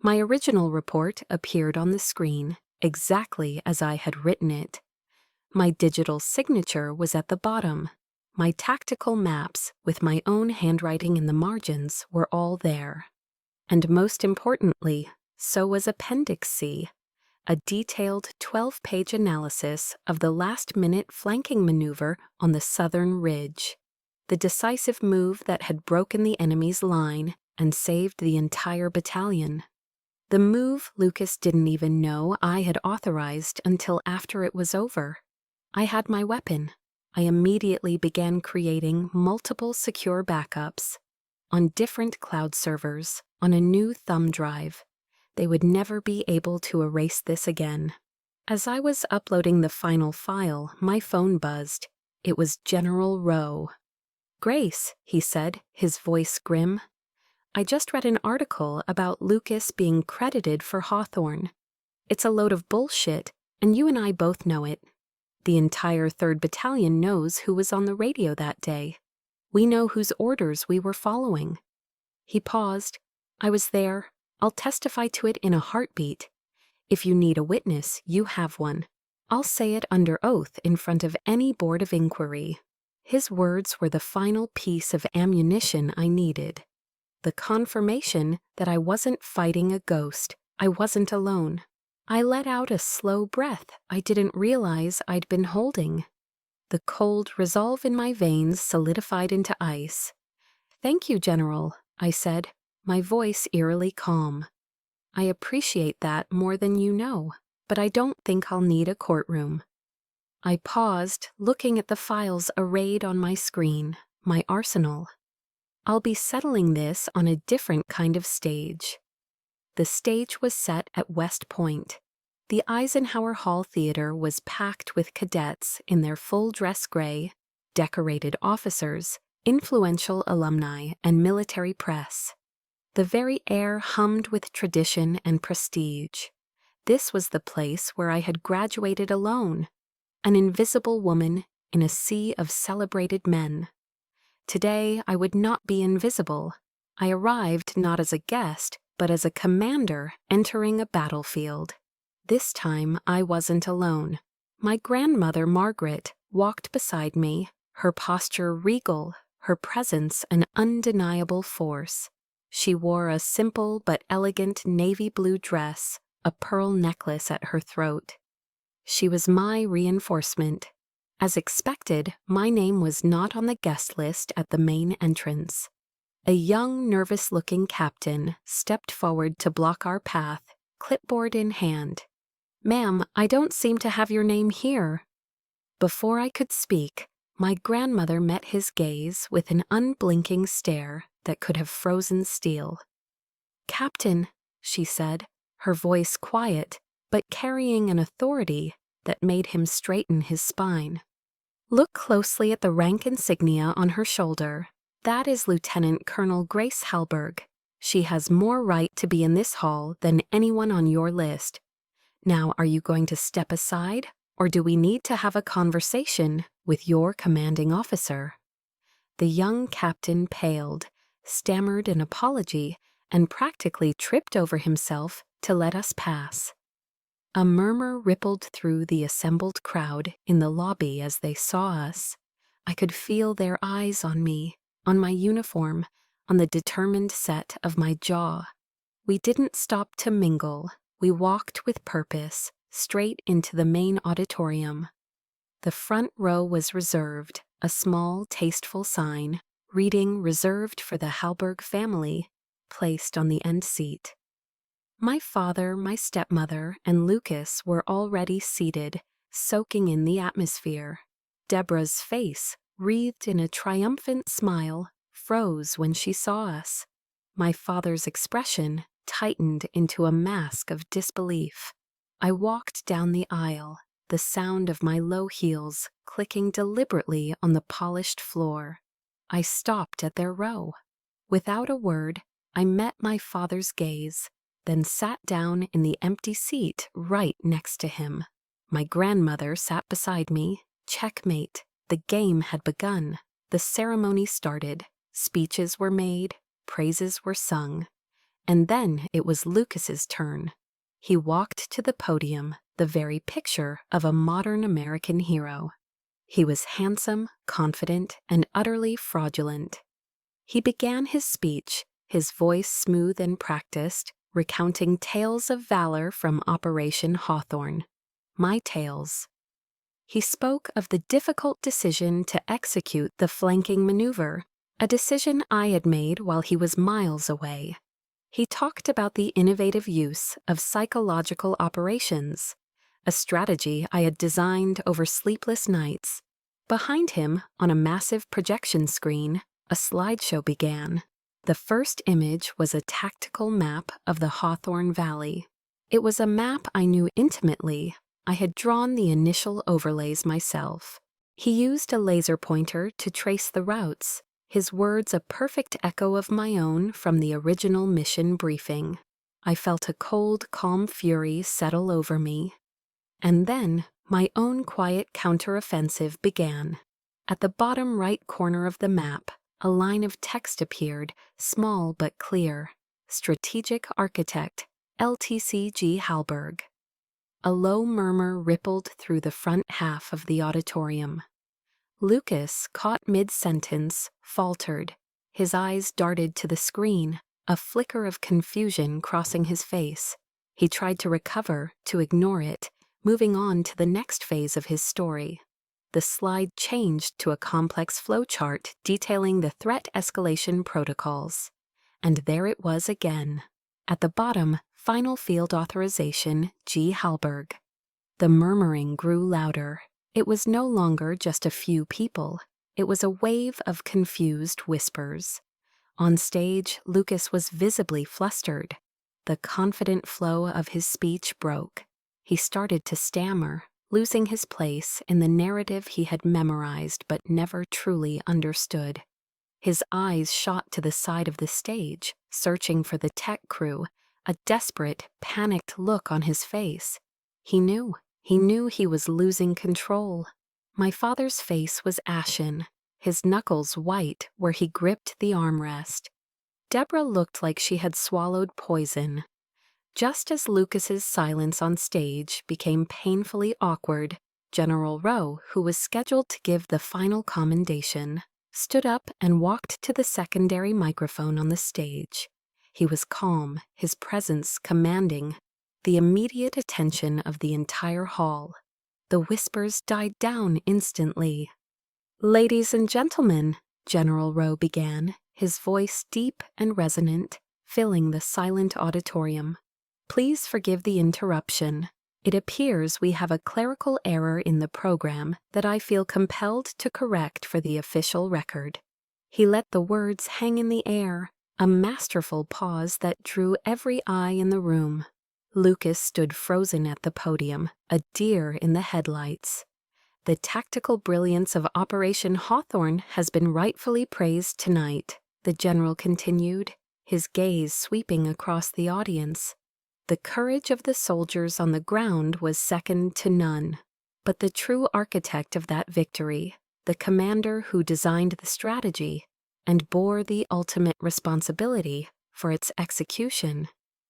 My original report appeared on the screen, exactly as I had written it. My digital signature was at the bottom. My tactical maps, with my own handwriting in the margins, were all there. And most importantly, so was Appendix C, a detailed 12-page analysis of the last-minute flanking maneuver on the southern ridge, the decisive move that had broken the enemy's line and saved the entire battalion. The move Lucas didn't even know I had authorized until after it was over. I had my weapon. I immediately began creating multiple secure backups on different cloud servers on a new thumb drive. They would never be able to erase this again. As I was uploading the final file, my phone buzzed. It was General Rowe. "Grace," he said, his voice grim. "I just read an article about Lucas being credited for Hawthorne. It's a load of bullshit, and you and I both know it. The entire 3rd Battalion knows who was on the radio that day. We know whose orders we were following." He paused. "I was there. I'll testify to it in a heartbeat. If you need a witness, you have one. I'll say it under oath in front of any board of inquiry." His words were the final piece of ammunition I needed. The confirmation that I wasn't fighting a ghost. I wasn't alone. I let out a slow breath I didn't realize I'd been holding. The cold resolve in my veins solidified into ice. "Thank you, General," I said, my voice eerily calm. "I appreciate that more than you know, but I don't think I'll need a courtroom." I paused, looking at the files arrayed on my screen, my arsenal. "I'll be settling this on a different kind of stage." The stage was set at West Point. The Eisenhower Hall Theater was packed with cadets in their full dress gray, decorated officers, influential alumni, and military press. The very air hummed with tradition and prestige. This was the place where I had graduated alone, an invisible woman in a sea of celebrated men. Today I would not be invisible. I arrived not as a guest, but as a commander entering a battlefield. This time I wasn't alone. My grandmother Margaret walked beside me, her posture regal, her presence an undeniable force. She wore a simple but elegant navy blue dress, a pearl necklace at her throat. She was my reinforcement. As expected, my name was not on the guest list at the main entrance. A young, nervous-looking captain stepped forward to block our path, clipboard in hand. "Ma'am, I don't seem to have your name here." Before I could speak, my grandmother met his gaze with an unblinking stare that could have frozen steel. "Captain," she said, her voice quiet, but carrying an authority that made him straighten his spine. "Look closely at the rank insignia on her shoulder. That is Lieutenant Colonel Grace Halberg. She has more right to be in this hall than anyone on your list. Now, are you going to step aside, or do we need to have a conversation with your commanding officer?" The young captain paled, stammered an apology, and practically tripped over himself to let us pass. A murmur rippled through the assembled crowd in the lobby as they saw us. I could feel their eyes on me, on my uniform, on the determined set of my jaw. We didn't stop to mingle. We walked with purpose, straight into the main auditorium. The front row was reserved, a small, tasteful sign, reading "Reserved for the Halberg family," placed on the end seat. My father, my stepmother, and Lucas were already seated, soaking in the atmosphere. Deborah's face, wreathed in a triumphant smile, froze when she saw us. My father's expression tightened into a mask of disbelief. I walked down the aisle, the sound of my low heels clicking deliberately on the polished floor. I stopped at their row. Without a word, I met my father's gaze, then sat down in the empty seat right next to him. My grandmother sat beside me. Checkmate. The game had begun. The ceremony started. Speeches were made. Praises were sung. And then it was Lucas's turn. He walked to the podium, the very picture of a modern American hero. He was handsome, confident, and utterly fraudulent. He began his speech, his voice smooth and practiced, recounting tales of valor from Operation Hawthorne. My tales. He spoke of the difficult decision to execute the flanking maneuver, a decision I had made while he was miles away. He talked about the innovative use of psychological operations, a strategy I had designed over sleepless nights. Behind him, on a massive projection screen, a slideshow began. The first image was a tactical map of the Hawthorne Valley. It was a map I knew intimately. I had drawn the initial overlays myself. He used a laser pointer to trace the routes, his words a perfect echo of my own from the original mission briefing. I felt a cold, calm fury settle over me. And then, my own quiet counteroffensive began. At the bottom right corner of the map, a line of text appeared, small but clear. Strategic Architect, LTCG Halberg. A low murmur rippled through the front half of the auditorium. Lucas, caught mid-sentence, faltered. His eyes darted to the screen, a flicker of confusion crossing his face. He tried to recover, to ignore it, moving on to the next phase of his story. The slide changed to a complex flowchart detailing the threat escalation protocols. And there it was again. At the bottom, Final Field Authorization, G. Halberg. The murmuring grew louder. It was no longer just a few people. It was a wave of confused whispers. On stage, Lucas was visibly flustered. The confident flow of his speech broke. He started to stammer, losing his place in the narrative he had memorized but never truly understood. His eyes shot to the side of the stage, searching for the tech crew, a desperate, panicked look on his face. He knew he was losing control. My father's face was ashen, his knuckles white where he gripped the armrest. Deborah looked like she had swallowed poison. Just as Lucas's silence on stage became painfully awkward, General Rowe, who was scheduled to give the final commendation, stood up and walked to the secondary microphone on the stage. He was calm, his presence commanding, the immediate attention of the entire hall. The whispers died down instantly. "Ladies and gentlemen," General Rowe began, his voice deep and resonant, filling the silent auditorium. "Please forgive the interruption. It appears we have a clerical error in the program that I feel compelled to correct for the official record." He let the words hang in the air, a masterful pause that drew every eye in the room. Lucas stood frozen at the podium, a deer in the headlights. "The tactical brilliance of Operation Hawthorne has been rightfully praised tonight," the general continued, his gaze sweeping across the audience. "The courage of the soldiers on the ground was second to none. But the true architect of that victory, the commander who designed the strategy and bore the ultimate responsibility for its execution,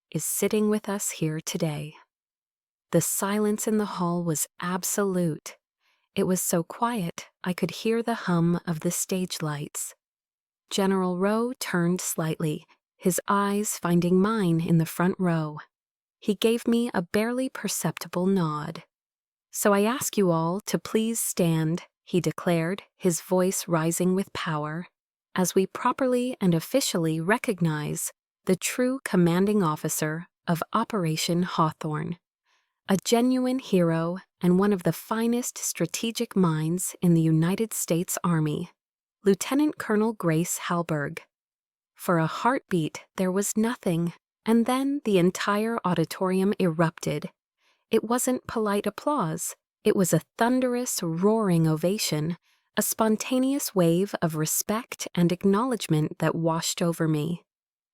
is sitting with us here today." The silence in the hall was absolute. It was so quiet I could hear the hum of the stage lights. General Rowe turned slightly, his eyes finding mine in the front row. He gave me a barely perceptible nod. "So I ask you all to please stand," he declared, his voice rising with power, "as we properly and officially recognize the true commanding officer of Operation Hawthorne, a genuine hero and one of the finest strategic minds in the United States Army, Lieutenant Colonel Grace Halberg." For a heartbeat, there was nothing, and then the entire auditorium erupted. It wasn't polite applause. It was a thunderous, roaring ovation, a spontaneous wave of respect and acknowledgement that washed over me.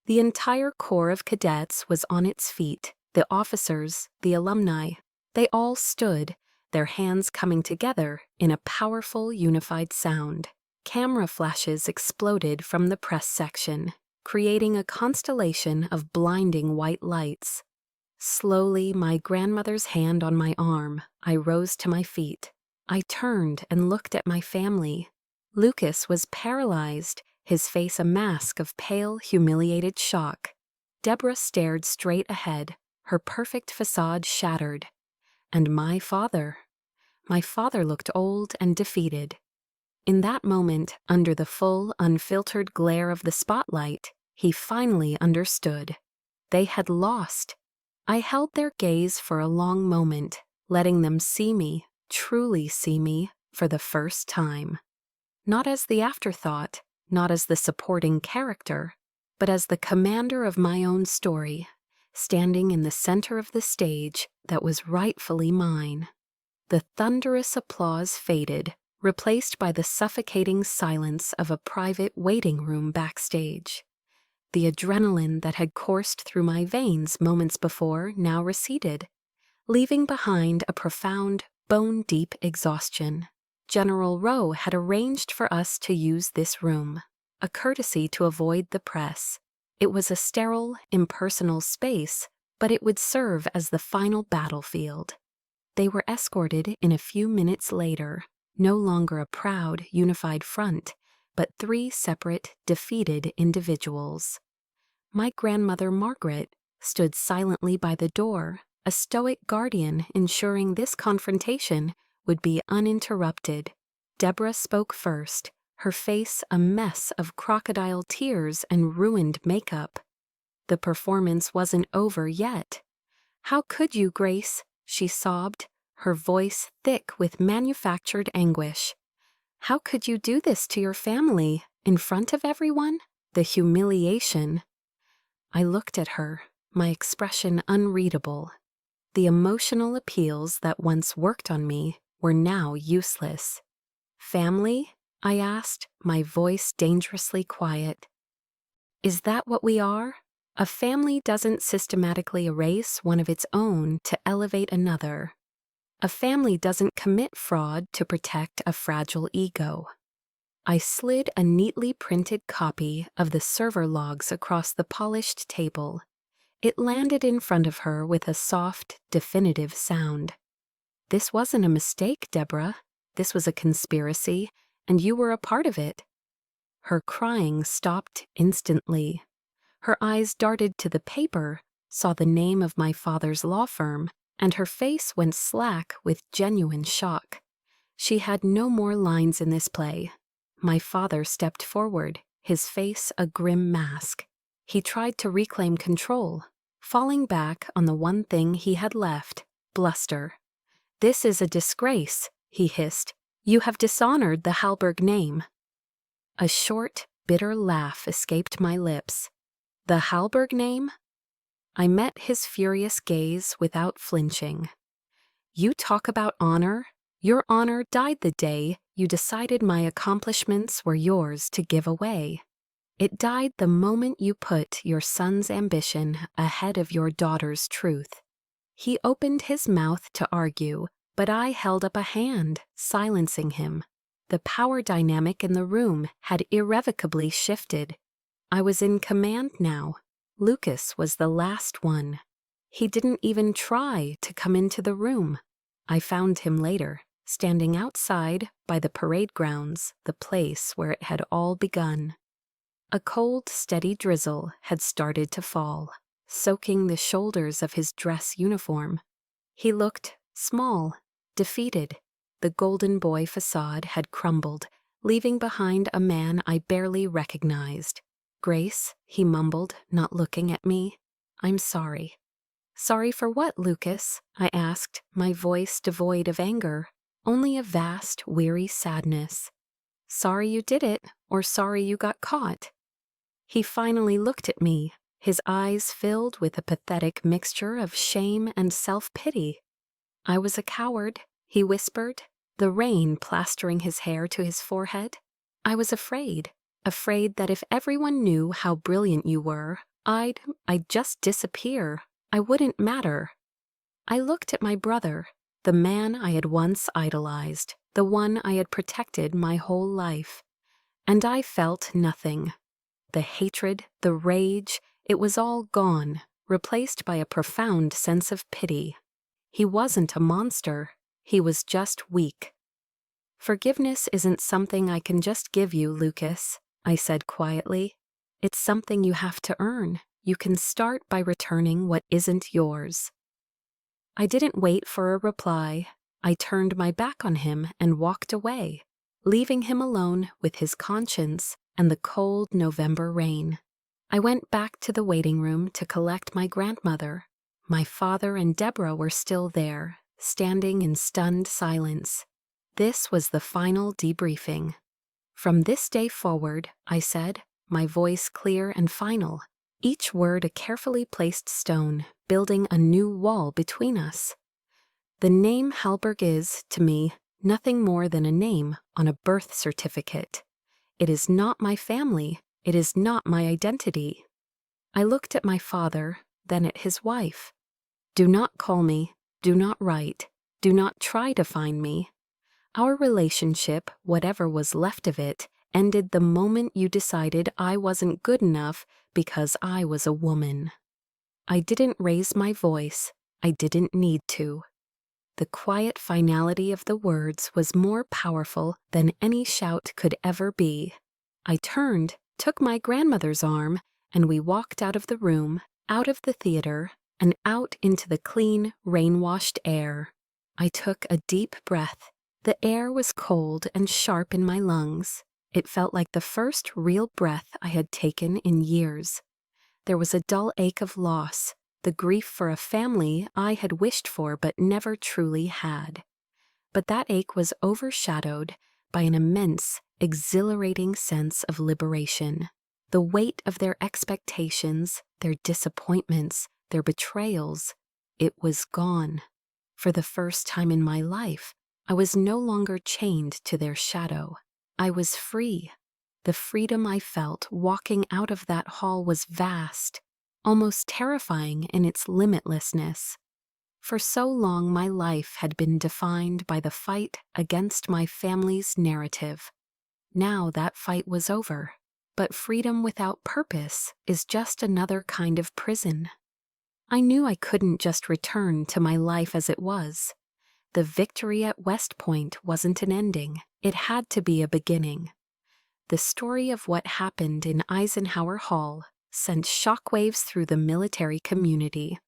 The entire corps of cadets was on its feet, the officers, the alumni. They all stood, their hands coming together in a powerful, unified sound. Camera flashes exploded from the press section, creating a constellation of blinding white lights. Slowly, my grandmother's hand on my arm, I rose to my feet. I turned and looked at my family. Lucas was paralyzed, his face a mask of pale, humiliated shock. Deborah stared straight ahead, her perfect facade shattered. And my father looked old and defeated. In that moment, under the full, unfiltered glare of the spotlight, he finally understood. They had lost. I held their gaze for a long moment, letting them see me, truly see me, for the first time. Not as the afterthought, not as the supporting character, but as the commander of my own story, standing in the center of the stage that was rightfully mine. The thunderous applause faded, replaced by the suffocating silence of a private waiting room backstage. The adrenaline that had coursed through my veins moments before now receded, leaving behind a profound, bone-deep exhaustion. General Rowe had arranged for us to use this room, a courtesy to avoid the press. It was a sterile, impersonal space, but it would serve as the final battlefield. They were escorted in a few minutes later, no longer a proud, unified front, but 3 separate, defeated individuals. My grandmother Margaret stood silently by the door, a stoic guardian ensuring this confrontation would be uninterrupted. Deborah spoke first, her face a mess of crocodile tears and ruined makeup. The performance wasn't over yet. "How could you, Grace?" she sobbed, her voice thick with manufactured anguish. "How could you do this to your family, in front of everyone? The humiliation." I looked at her, my expression unreadable. The emotional appeals that once worked on me were now useless. "Family?" I asked, my voice dangerously quiet. "Is that what we are? A family doesn't systematically erase one of its own to elevate another. A family doesn't commit fraud to protect a fragile ego." I slid a neatly printed copy of the server logs across the polished table. It landed in front of her with a soft, definitive sound. "This wasn't a mistake, Deborah. This was a conspiracy, and you were a part of it." Her crying stopped instantly. Her eyes darted to the paper, saw the name of my father's law firm, and her face went slack with genuine shock. She had no more lines in this play. My father stepped forward, his face a grim mask. He tried to reclaim control, falling back on the one thing he had left, bluster. "This is a disgrace," he hissed. "You have dishonored the Halberg name." A short, bitter laugh escaped my lips. "The Halberg name?" I met his furious gaze without flinching. "You talk about honor? Your honor died the day you decided my accomplishments were yours to give away. It died the moment you put your son's ambition ahead of your daughter's truth." He opened his mouth to argue, but I held up a hand, silencing him. The power dynamic in the room had irrevocably shifted. I was in command now. Lucas was the last one. He didn't even try to come into the room. I found him later, standing outside by the parade grounds, the place where it had all begun. A cold, steady drizzle had started to fall, soaking the shoulders of his dress uniform. He looked small, defeated. The golden boy facade had crumbled, leaving behind a man I barely recognized. "Grace," he mumbled, not looking at me. "I'm sorry." "Sorry for what, Lucas?" I asked, my voice devoid of anger, only a vast, weary sadness. "Sorry you did it, or sorry you got caught?" He finally looked at me, his eyes filled with a pathetic mixture of shame and self-pity. "I was a coward," he whispered, the rain plastering his hair to his forehead. "I was afraid that if everyone knew how brilliant you were, I'd just disappear. I wouldn't matter." I looked at my brother, the man I had once idolized, the one I had protected my whole life, and I felt nothing. The hatred, the rage, it was all gone, replaced by a profound sense of pity. He wasn't a monster. He was just weak. "Forgiveness isn't something I can just give you, Lucas," I said quietly. "It's something you have to earn. You can start by returning what isn't yours." I didn't wait for a reply. I turned my back on him and walked away, leaving him alone with his conscience and the cold November rain. I went back to the waiting room to collect my grandmother. My father and Deborah were still there, standing in stunned silence. This was the final debriefing. "From this day forward," I said, my voice clear and final, each word a carefully placed stone, building a new wall between us. "The name Halberg is, to me, nothing more than a name on a birth certificate. It is not my family. It is not my identity." I looked at my father, then at his wife. "Do not call me. Do not write. Do not try to find me. Our relationship, whatever was left of it, ended the moment you decided I wasn't good enough because I was a woman." I didn't raise my voice. I didn't need to. The quiet finality of the words was more powerful than any shout could ever be. I turned, took my grandmother's arm, and we walked out of the room, out of the theater, and out into the clean, rain-washed air. I took a deep breath. The air was cold and sharp in my lungs. It felt like the first real breath I had taken in years. There was a dull ache of loss, the grief for a family I had wished for but never truly had. But that ache was overshadowed by an immense, exhilarating sense of liberation. The weight of their expectations, their disappointments, their betrayals, it was gone. For the first time in my life, I was no longer chained to their shadow. I was free. The freedom I felt walking out of that hall was vast, almost terrifying in its limitlessness. For so long my life had been defined by the fight against my family's narrative. Now that fight was over, but freedom without purpose is just another kind of prison. I knew I couldn't just return to my life as it was. The victory at West Point wasn't an ending. It had to be a beginning. The story of what happened in Eisenhower Hall sent shockwaves through the military community.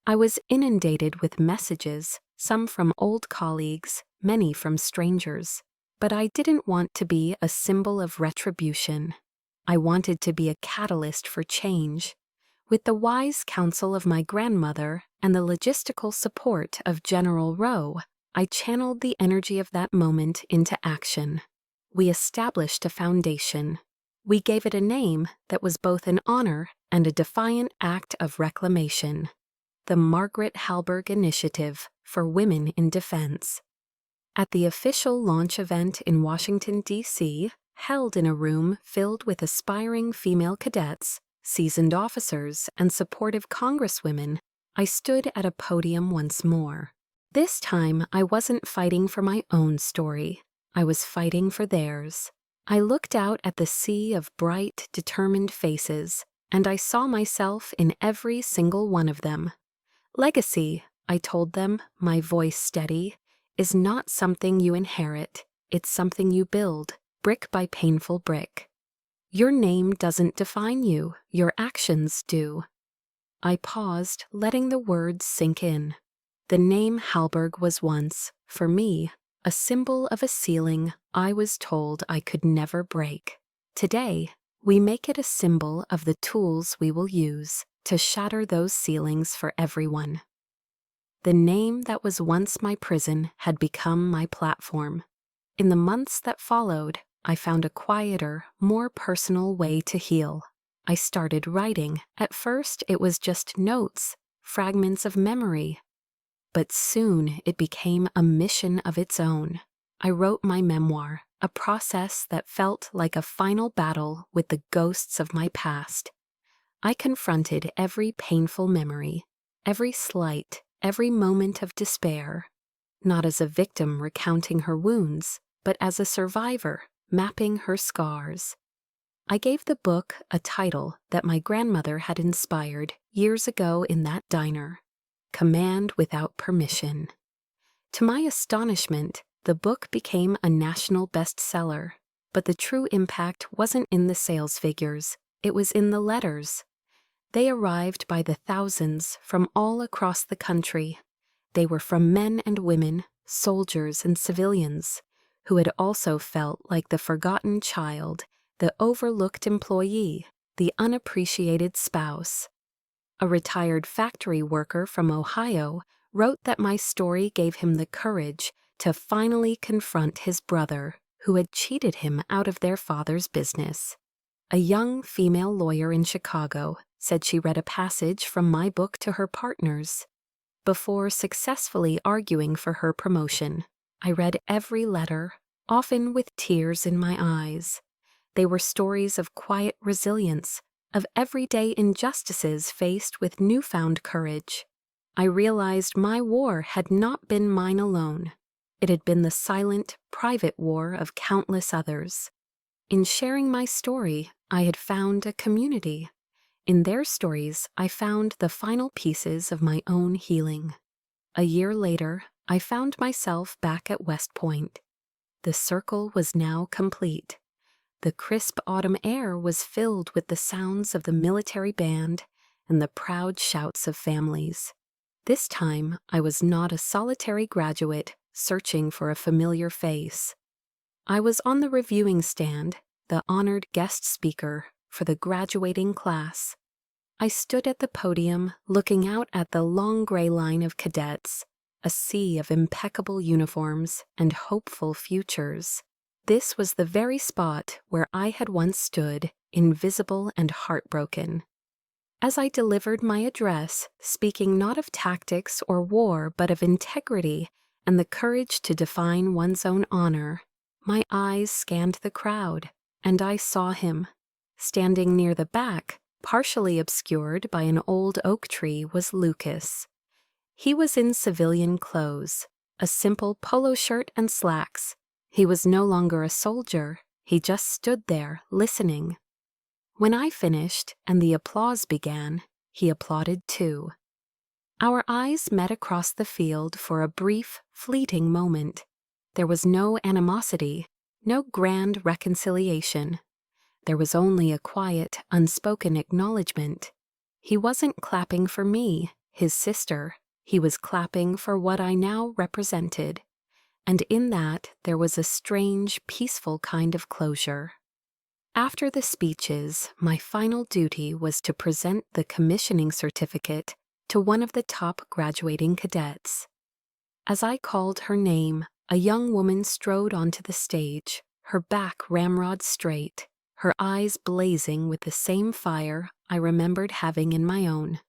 I was inundated with messages, some from old colleagues, many from strangers. But I didn't want to be a symbol of retribution. I wanted to be a catalyst for change. With the wise counsel of my grandmother and the logistical support of General Rowe, I channeled the energy of that moment into action. We established a foundation. We gave it a name that was both an honor and a defiant act of reclamation: the Margaret Halberg Initiative for Women in Defense. At the official launch event in Washington, D.C., held in a room filled with aspiring female cadets, seasoned officers, and supportive congresswomen, I stood at a podium once more. This time, I wasn't fighting for my own story. I was fighting for theirs. I looked out at the sea of bright, determined faces, and I saw myself in every single one of them. Legacy, I told them, my voice steady, is not something you inherit. It's something you build, brick by painful brick. Your name doesn't define you, your actions do. I paused, letting the words sink in. The name Halberg was once, for me, a symbol of a ceiling I was told I could never break. Today, we make it a symbol of the tools we will use to shatter those ceilings for everyone. The name that was once my prison had become my platform. In the months that followed, I found a quieter, more personal way to heal. I started writing. At first, it was just notes, fragments of memory. But soon it became a mission of its own. I wrote my memoir, a process that felt like a final battle with the ghosts of my past. I confronted every painful memory, every slight, every moment of despair, not as a victim recounting her wounds, but as a survivor mapping her scars. I gave the book a title that my grandmother had inspired years ago in that diner: Command Without Permission. To my astonishment, the book became a national bestseller, but the true impact wasn't in the sales figures, it was in the letters. They arrived by the thousands from all across the country. They were from men and women, soldiers and civilians, who had also felt like the forgotten child, the overlooked employee, The Unappreciated Spouse. A retired factory worker from Ohio wrote that my story gave him the courage to finally confront his brother, who had cheated him out of their father's business. A young female lawyer in Chicago said she read a passage from my book to her partners. Before successfully arguing for her promotion, I read every letter, often with tears in my eyes. They were stories of quiet resilience, of everyday injustices faced with newfound courage. I realized my war had not been mine alone. It had been the silent, private war of countless others. In sharing my story, I had found a community. In their stories, I found the final pieces of my own healing. A year later, I found myself back at West Point. The circle was now complete. The crisp autumn air was filled with the sounds of the military band and the proud shouts of families. This time, I was not a solitary graduate searching for a familiar face. I was on the reviewing stand, the honored guest speaker for the graduating class. I stood at the podium looking out at the long gray line of cadets, a sea of impeccable uniforms and hopeful futures. This was the very spot where I had once stood, invisible and heartbroken. As I delivered my address, speaking not of tactics or war but of integrity and the courage to define one's own honor, my eyes scanned the crowd, and I saw him. Standing near the back, partially obscured by an old oak tree, was Lucas. He was in civilian clothes, a simple polo shirt and slacks. He was no longer a soldier, he just stood there, listening. When I finished and the applause began, he applauded too. Our eyes met across the field for a brief, fleeting moment. There was no animosity, no grand reconciliation. There was only a quiet, unspoken acknowledgement. He wasn't clapping for me, his sister. He was clapping for what I now represented. And in that there was a strange, peaceful kind of closure. After the speeches, my final duty was to present the commissioning certificate to one of the top graduating cadets. As I called her name, a young woman strode onto the stage, her back ramrod straight, her eyes blazing with the same fire I remembered having in my own.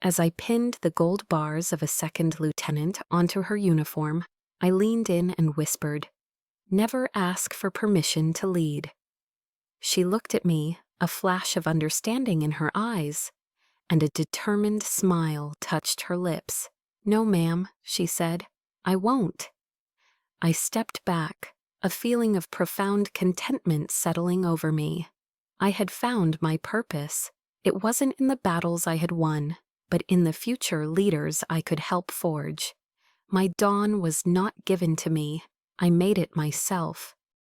As I pinned the gold bars of a second lieutenant onto her uniform, I leaned in and whispered, "Never ask for permission to lead." She looked at me, a flash of understanding in her eyes, and a determined smile touched her lips. "No, ma'am," she said, "I won't." I stepped back, a feeling of profound contentment settling over me. I had found my purpose. It wasn't in the battles I had won, but in the future leaders I could help forge. My dawn was not given to me. I made it myself.